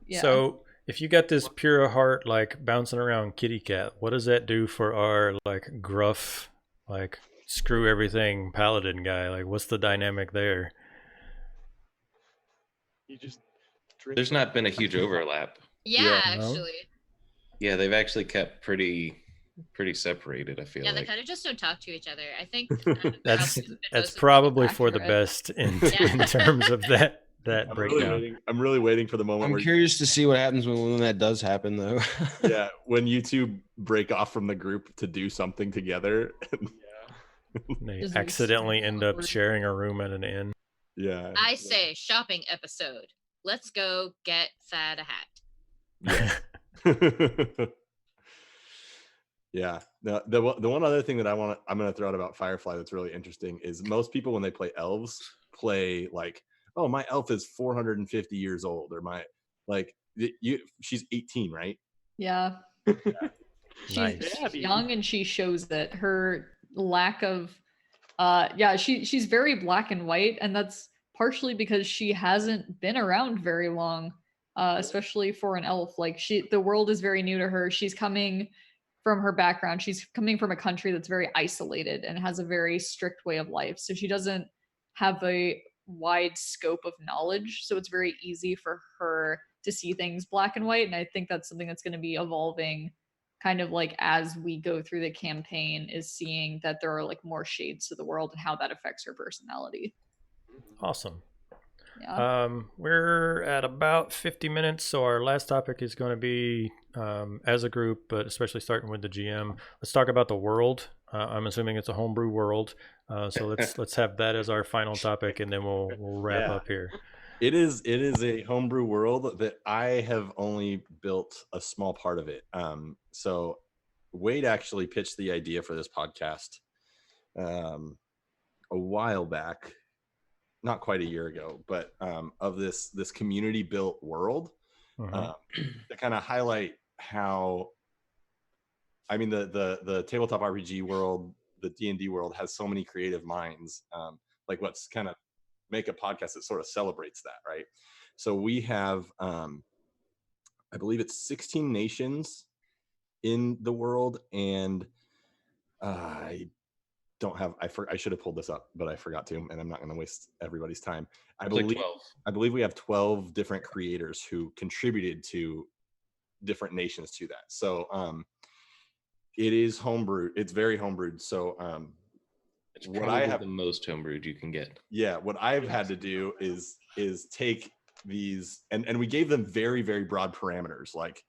Yeah. So if you got this pure heart bouncing around kitty cat, what does that do for our gruff screw everything Paladin guy? What's the dynamic there? You just There's not been a huge overlap. Yeah, actually. Yeah, they've actually kept pretty separated, I feel like. Yeah, they kind of just don't talk to each other. I think that's probably for the best in terms of that breakdown. I'm really waiting for the moment. I'm curious to see what happens when that does happen, though. Yeah, when you two break off from the group to do something together. They accidentally end up sharing a room at an inn. Yeah. I say shopping episode. Let's go get Thad a hat. Yeah. Yeah. The one other thing that I'm going to throw out about Firefly that's really interesting is most people when they play elves play oh, my elf is 450 years old, or she's 18, right? Yeah. She's Nice. young and she shows it. Her lack of she's very black and white, and that's partially because she hasn't been around very long, especially for an elf. Like the world is very new to her. She's coming from her background. She's coming from a country that's very isolated and has a very strict way of life. So she doesn't have a wide scope of knowledge. So it's very easy for her to see things black and white. And I think that's something that's going to be evolving kind of like as we go through the campaign, is seeing that there are like more shades to the world and how that affects her personality. Awesome. Yeah. We're at about 50 minutes, so our last topic is going to be as a group, but especially starting with the GM. Let's talk about the world. I'm assuming it's a homebrew world, so let's have that as our final topic, and then we'll wrap up here. It is a homebrew world that I have only built a small part of it. So Wade actually pitched the idea for this podcast a while back, not quite a year ago, but of this community built world to kind of highlight how, I mean, the tabletop RPG world, the D&D world has so many creative minds. Like what's kind of make a podcast that sort of celebrates that, right? So we have I believe it's 16 nations in the world, and I should have pulled this up, but I forgot to, and I'm not going to waste everybody's time. I believe we have 12 different creators who contributed to different nations to that. So it is homebrewed. It's very homebrewed. So it's probably the most homebrewed you can get. Yeah, what I've had to do is take these, and we gave them very, very broad parameters, like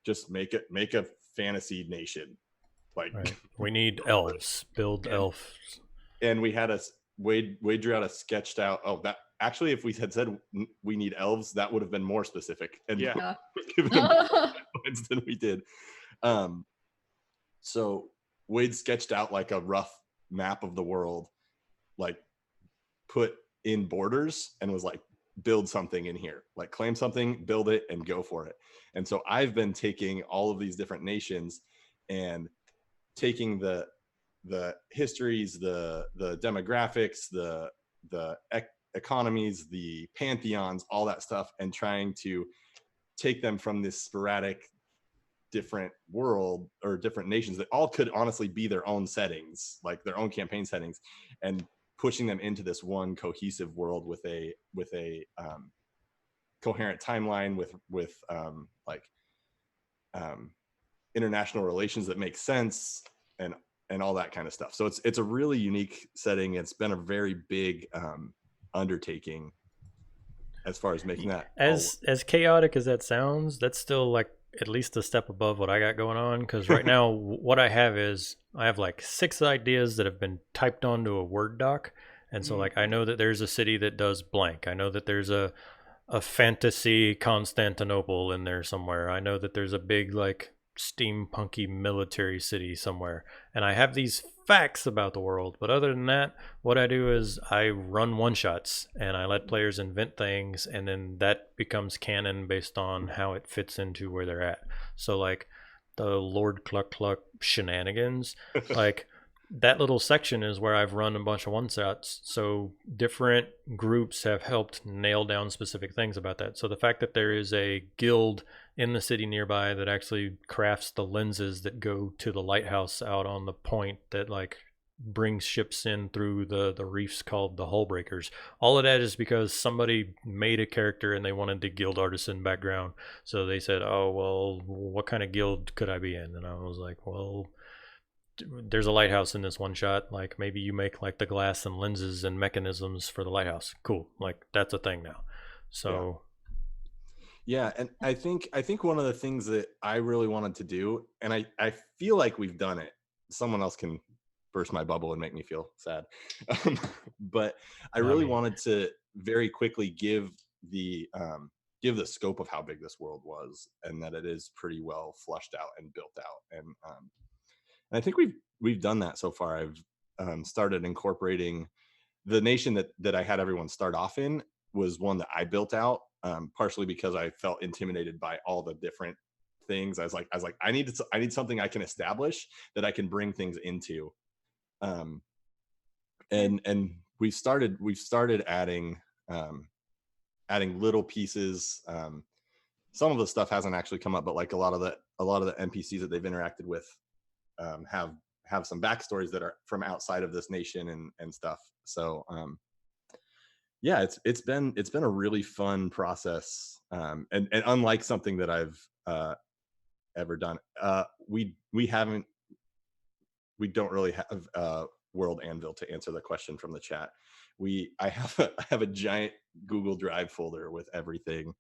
just make a fantasy nation. Like right. We need elves, build elves. And we had Wade drew out a sketched out. Oh, that actually, if we had said we need elves, that would have been more specific and given points than we did. So Wade sketched out like a rough map of the world, like put in borders, and was like, build something in here, like claim something, build it, and go for it. And so I've been taking all of these different nations and taking the histories, the demographics, the economies, the pantheons, all that stuff, and trying to take them from this sporadic different world or different nations that all could honestly be their own settings, like their own campaign settings, and pushing them into this one cohesive world with a coherent timeline with international relations that make sense and all that kind of stuff. So it's a really unique setting. It's been a very big undertaking as far as making that as chaotic as that sounds. That's still like at least a step above what I got going on, because right now what I have is I have like 6 ideas that have been typed onto a Word doc, and so like I know that there's a city that does blank. I know that there's a fantasy Constantinople in there somewhere. I know that there's a big like steampunky military city somewhere, and I have these facts about the world. But other than that, what I do is I run one-shots and I let players invent things, and then that becomes canon based on how it fits into where they're at. So like the Lord Cluck Cluck shenanigans, like that little section is where I've run a bunch of one-shots. So different groups have helped nail down specific things about that. So the fact that there is a guild in the city nearby that actually crafts the lenses that go to the lighthouse out on the point that like brings ships in through the reefs called the hull breakers. All of that is because somebody made a character and they wanted the guild artisan background. So they said, oh, well, what kind of guild could I be in? And I was like, well, there's a lighthouse in this one shot. Like maybe you make like the glass and lenses and mechanisms for the lighthouse. Cool. Like that's a thing now. So yeah, and I think one of the things that I really wanted to do, and I feel like we've done it. Someone else can burst my bubble and make me feel sad. But I really wanted to very quickly give the scope of how big this world was, and that it is pretty well flushed out and built out. And I think we've done that so far. I've started incorporating the nation that I had everyone start off in was one that I built out, partially because I felt intimidated by all the different things. I was like, I need something I can establish that I can bring things into. And we've started adding little pieces. Some of the stuff hasn't actually come up, but like a lot of the NPCs that they've interacted with have some backstories that are from outside of this nation and stuff. So yeah, it's been a really fun process, and unlike something that I've ever done. We don't really have World Anvil to answer the question from the chat. I have a giant Google Drive folder with everything,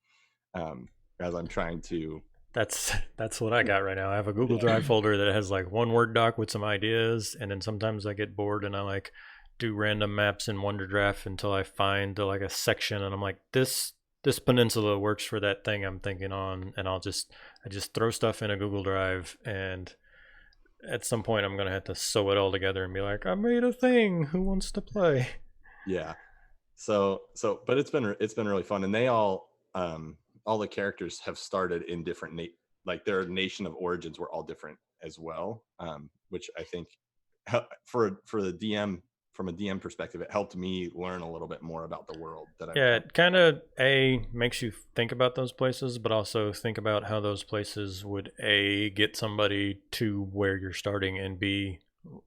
as I'm trying to. That's what I got right now. I have a Google Drive folder that has like one Word doc with some ideas, and then sometimes I get bored and I like do random maps in WonderDraft until I find like a section, and I'm like, this peninsula works for that thing I'm thinking on, and I just throw stuff in a Google Drive, and at some point I'm gonna have to sew it all together and be like, I made a thing. Who wants to play? Yeah. So, but it's been really fun, and they all the characters have started in different like their nation of origins were all different as well, which I think for the DM, from a DM perspective, it helped me learn a little bit more about the world that I. Yeah, it kind of makes you think about those places, but also think about how those places would get somebody to where you're starting, and B,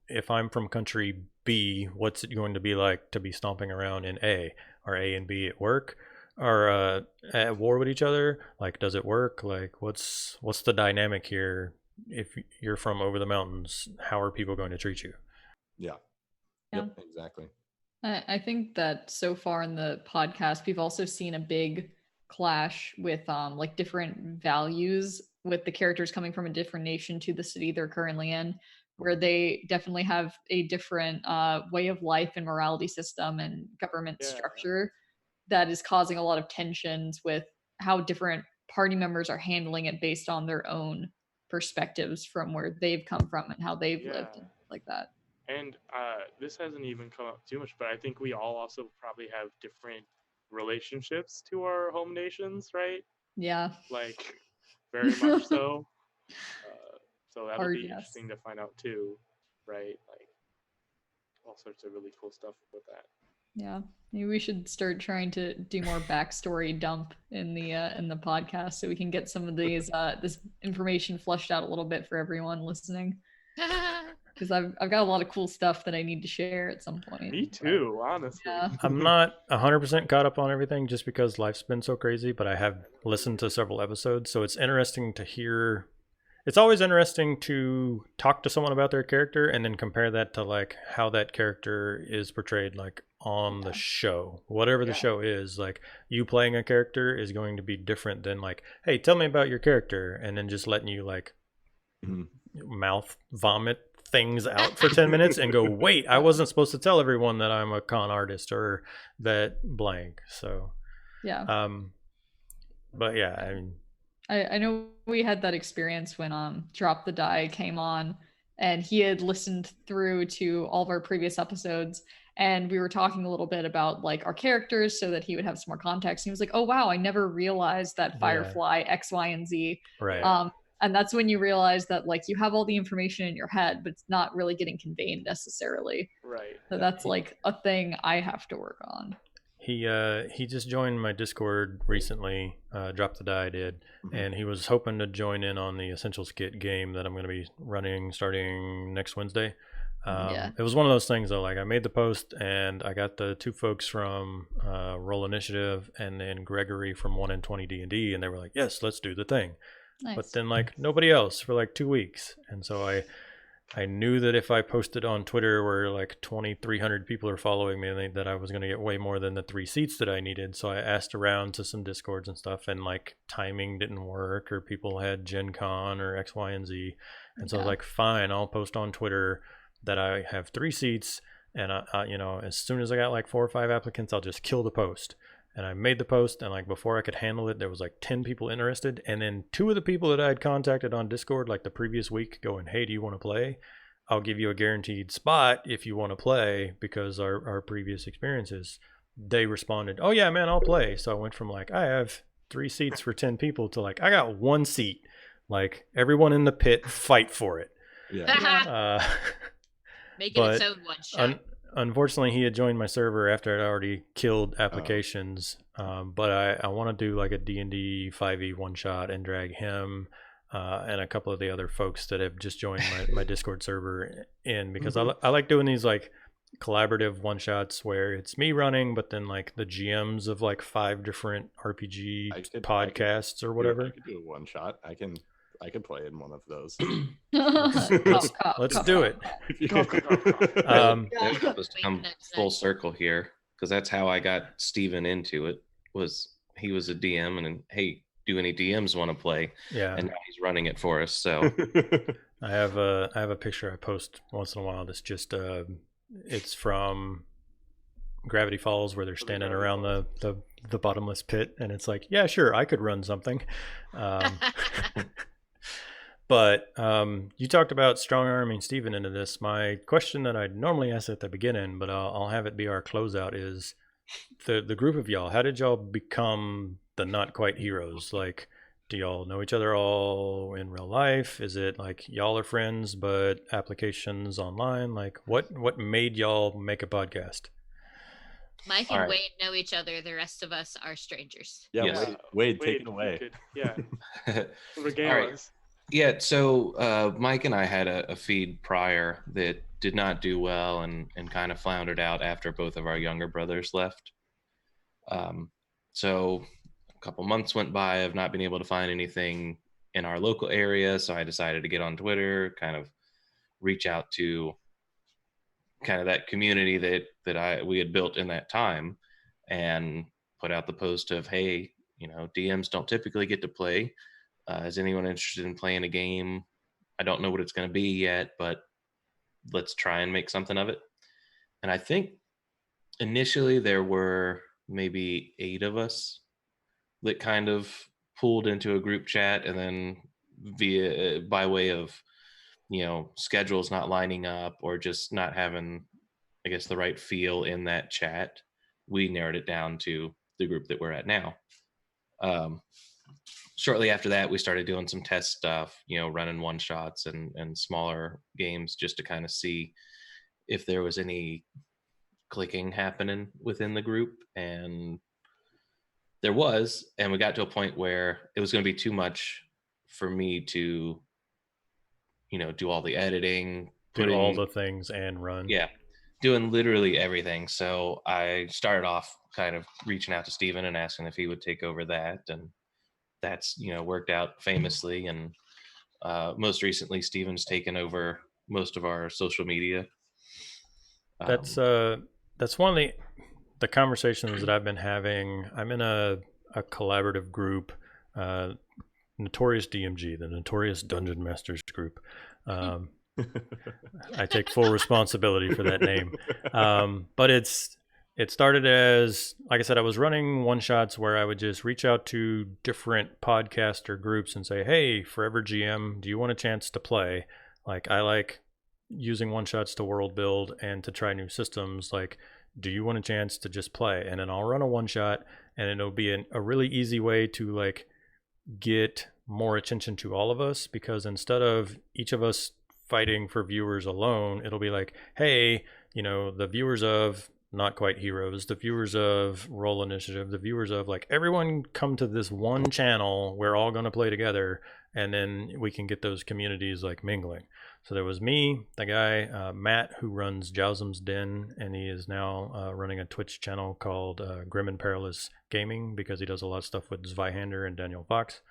if I'm from country B, what's it going to be like to be stomping around in A? Are A and B at work? Are at war with each other? Like, does it work? Like, what's the dynamic here? If you're from over the mountains, how are people going to treat you? Yeah. Yeah. Yep, exactly. I think that so far in the podcast, we've also seen a big clash with like different values with the characters coming from a different nation to the city they're currently in, where they definitely have a different way of life and morality system and government structure that is causing a lot of tensions with how different party members are handling it based on their own perspectives from where they've come from and how they've lived and like that. And this hasn't even come up too much, but I think we all also probably have different relationships to our home nations, right? Yeah. Like, very much so. So that'll be yes. interesting to find out too, right? Like, all sorts of really cool stuff with that. Yeah, maybe we should start trying to do more backstory dump in the podcast so we can get some of these this information flushed out a little bit for everyone listening. Because I've got a lot of cool stuff that I need to share at some point. Me too, honestly. Yeah. I'm not 100% caught up on everything just because life's been so crazy, but I have listened to several episodes, so it's interesting to hear. It's always interesting to talk to someone about their character and then compare that to like how that character is portrayed like on the show. Whatever the show is, like you playing a character is going to be different than like, hey, tell me about your character, and then just letting you like mouth vomit things out for 10 minutes and go, wait, I wasn't supposed to tell everyone that I'm a con artist or that blank. So yeah. But yeah, I mean, I know we had that experience when Drop the Die came on, and he had listened through to all of our previous episodes, and we were talking a little bit about like our characters so that he would have some more context. And he was like, oh wow, I never realized that Firefly X, Y, and Z. Right. And that's when you realize that like you have all the information in your head, but it's not really getting conveyed necessarily. Right. So that's like a thing I have to work on. He just joined my Discord recently. Drop the Die did, and he was hoping to join in on the Essential Skit game that I'm going to be running starting next Wednesday. It was one of those things though, like I made the post and I got the two folks from Roll Initiative and then Gregory from 1 in 20 D&D, and they were like, yes, let's do the thing. Nice. But then like nobody else for like 2 weeks, and so I knew that if I posted on Twitter where like 2,300 people are following me, that I was going to get way more than the 3 seats that I needed. So I asked around to some Discords and stuff, and like timing didn't work, or people had Gen Con or X, Y, and Z. And so I was like, fine, I'll post on Twitter that I have 3 seats. And I, you know, as soon as I got like 4 or 5 applicants, I'll just kill the post. And I made the post, and like before I could handle it, there was like 10 people interested. And then 2 of the people that I had contacted on Discord like the previous week going, hey, do you want to play? I'll give you a guaranteed spot if you want to play, because our previous experiences, they responded, oh yeah, man, I'll play. So I went from like, I have 3 seats for 10 people to like, I got 1 seat Like everyone in the pit, fight for it. Yeah. Make it its But own one shot. Unfortunately, he had joined my server after I'd already killed applications. But I want to do like a D&D 5e one shot and drag him and a couple of the other folks that have just joined my Discord server in, because I like doing these like collaborative one shots where it's me running, but then like the GMs of like 5 different RPG podcasts or whatever. I could do a one shot. I can play in one of those. Let's do it. They're supposed to come full circle here, because that's how I got Steven into it. Was he was a DM, and hey, do any DMs want to play? Yeah, and now he's running it for us. So I have a picture I post once in a while. That's just it's from Gravity Falls, where they're standing around the bottomless pit, and it's like, yeah, sure, I could run something. But you talked about strong arming Steven into this. My question that I'd normally ask at the beginning, but I'll have it be our closeout, is the group of y'all. How did y'all become the Not Quite Heroes? Like, do y'all know each other all in real life? Is it like y'all are friends but applications online? Like, what made y'all make a podcast? Mike and Wade know each other. The rest of us are strangers. Yeah, Yes. Wade, take it away. Regale us. Yeah, so Mike and I had a feed prior that did not do well and kind of floundered out after both of our younger brothers left. So a couple months went by of not being able to find anything in our local area, so I decided to get on Twitter, kind of reach out to kind of that community that we had built in that time, and put out the post of, hey, DMs don't typically get to play. Is anyone interested in playing a game? I don't know what it's going to be yet, but let's try and make something of it. And I think initially there were maybe 8 of us that kind of pulled into a group chat, and then by way of schedules not lining up or just not having, I guess, the right feel in that chat, we narrowed it down to the group that we're at now. Shortly after that, we started doing some test stuff, running one shots and smaller games, just to kind of see if there was any clicking happening within the group. And there was, and we got to a point where it was going to be too much for me to, do all the editing, do all the things and run. Yeah, doing literally everything. So I started off kind of reaching out to Steven and asking if he would take over that, and that's worked out famously. And most recently, Steven's taken over most of our social media. That's one of the conversations that I've been having. I'm in a collaborative group, Notorious DMG, the Notorious Dungeon Masters group. I take full responsibility for that name. But it started as, like I said, I was running one shots where I would just reach out to different podcaster groups and say, hey, Forever GM, do you want a chance to play? Like, I like using one shots to world build and to try new systems. Like, do you want a chance to just play? And then I'll run a one shot, and it'll be a really easy way to like get more attention to all of us, because instead of each of us fighting for viewers alone, it'll be like, hey, the viewers of Not Quite Heroes, the viewers of Roll Initiative, the viewers of, like, everyone come to this one channel, we're all going to play together, and then we can get those communities like mingling. So there was me, the guy Matt, who runs Jowsum's Den, and he is now running a Twitch channel called Grim and Perilous Gaming, because he does a lot of stuff with Zweihander and Daniel Fox.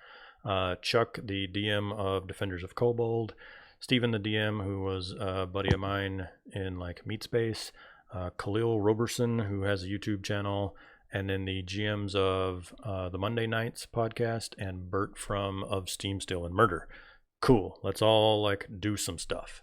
Chuck, the DM of Defenders of Kobold. Steven, the DM, who was a buddy of mine in like Meat Space. Khalil Roberson, who has a YouTube channel, and then the GMs of the Monday Nights podcast, and Bart from Of Steam, Steel, and Murder. Cool. Let's all like do some stuff.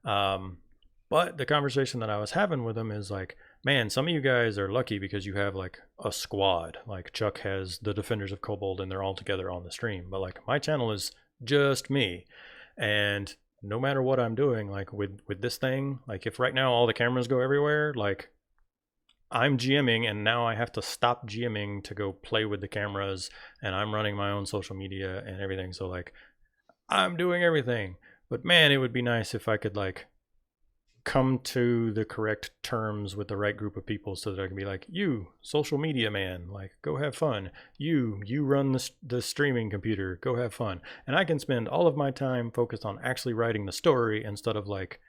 But the conversation that I was having with them is like, man, some of you guys are lucky because you have like a squad. Like Chuck has the Defenders of Kobold, and they're all together on the stream. But like my channel is just me, and no matter what I'm doing, like with this thing, like if right now all the cameras go everywhere, like I'm GMing, and now I have to stop GMing to go play with the cameras, and I'm running my own social media and everything. So like I'm doing everything. But man, it would be nice if I could like come to the correct terms with the right group of people so that I can be like, you, social media man, like, go have fun. You run the streaming computer, go have fun. And I can spend all of my time focused on actually writing the story instead of like,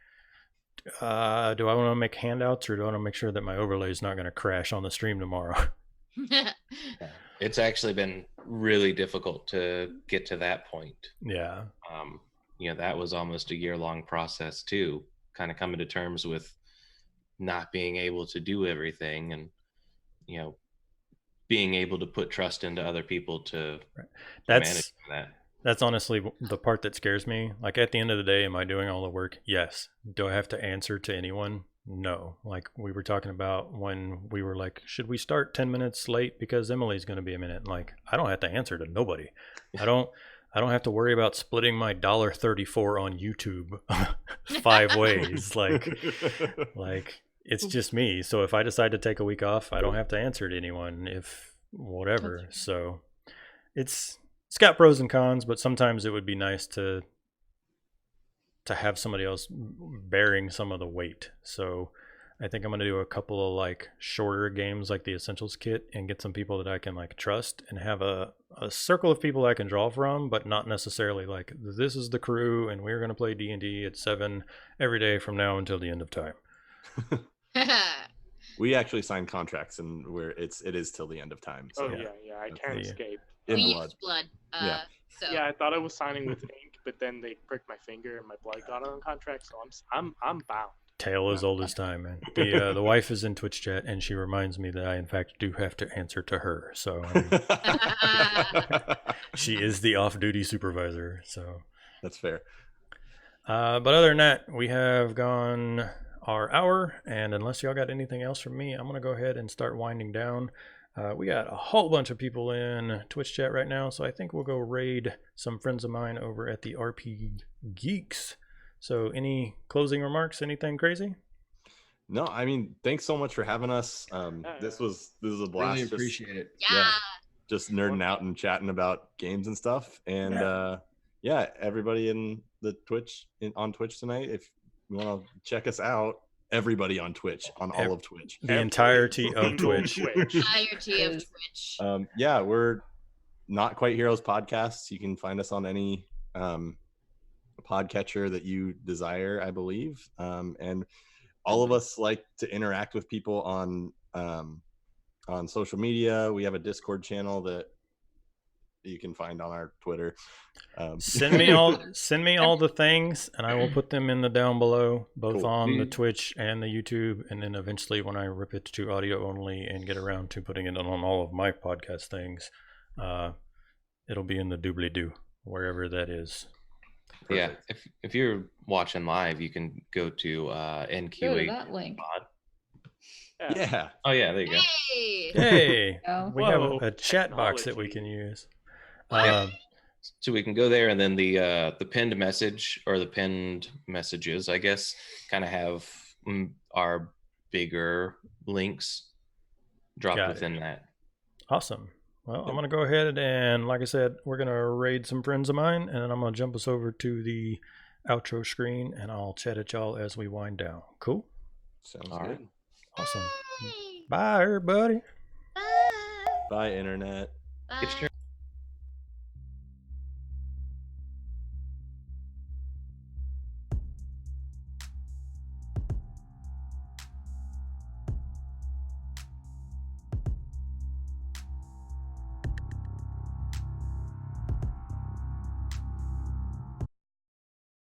do I want to make handouts or do I want to make sure that my overlay is not going to crash on the stream tomorrow? It's actually been really difficult to get to that point. Yeah. That was almost a year-long process too, kind of coming to terms with not being able to do everything and, being able to put trust into other people to manage that. That's honestly the part that scares me. Like at the end of the day, am I doing all the work? Yes. Do I have to answer to anyone? No. Like we were talking about when we were like, should we start 10 minutes late because Emily's going to be a minute? Like I don't have to answer to nobody. I don't have to worry about splitting my $1.34 on YouTube 5 ways. Like it's just me. So if I decide to take a week off, I don't have to answer to anyone if whatever. So it's got pros and cons, but sometimes it would be nice to have somebody else bearing some of the weight. So I think I'm going to do a couple of like shorter games like the Essentials Kit and get some people that I can like trust and have a circle of people I can draw from, but not necessarily like this is the crew and we're going to play D&D at 7 every day from now until the end of time. We actually signed contracts and it is till the end of time. So yeah, I can't escape. In we blood. used blood. Yeah. So. Yeah, I thought I was signing with ink, but then they pricked my finger and my blood got on contract, so I'm bound. Tale as old as time, man. The wife is in Twitch chat and she reminds me that I in fact do have to answer to her. So she is the off-duty supervisor. So that's fair. But other than that, we have gone our hour, and unless y'all got anything else from me, I'm gonna go ahead and start winding down. We got a whole bunch of people in Twitch chat right now, so I think we'll go raid some friends of mine over at the RP Geeks. So any closing remarks, anything crazy? No, I mean, thanks so much for having us. This is a blast. Really appreciate it. Yeah. Just nerding out and chatting about games and stuff. And everybody in the on Twitch tonight, if you want to check us out, everybody on Twitch, on all of Twitch. The entirety of Twitch. Entirety of Twitch. We're Not Quite Heroes podcasts. You can find us on any podcatcher that you desire, I believe. And all of us like to interact with people on social media. We have a Discord channel that you can find on our Twitter. Send me all the things and I will put them in the down below, both on the Twitch and the YouTube, and then eventually when I rip it to audio only and get around to putting it on all of my podcast things, it'll be in the doobly-doo, wherever that is. Perfect. Yeah, if you're watching live, you can go to NQA. Go to that link. Yeah. Oh yeah, there you go. Hey, Oh. we have a chat box that we can use. So we can go there, and then the pinned message or the pinned messages, I guess, kind of have our bigger links dropped within that. Awesome. Well, I'm going to go ahead and, like I said, we're going to raid some friends of mine, and then I'm going to jump us over to the outro screen, and I'll chat at y'all as we wind down. Cool? Sounds All good. right. Awesome. Bye, everybody. Bye. Bye, Internet. Bye.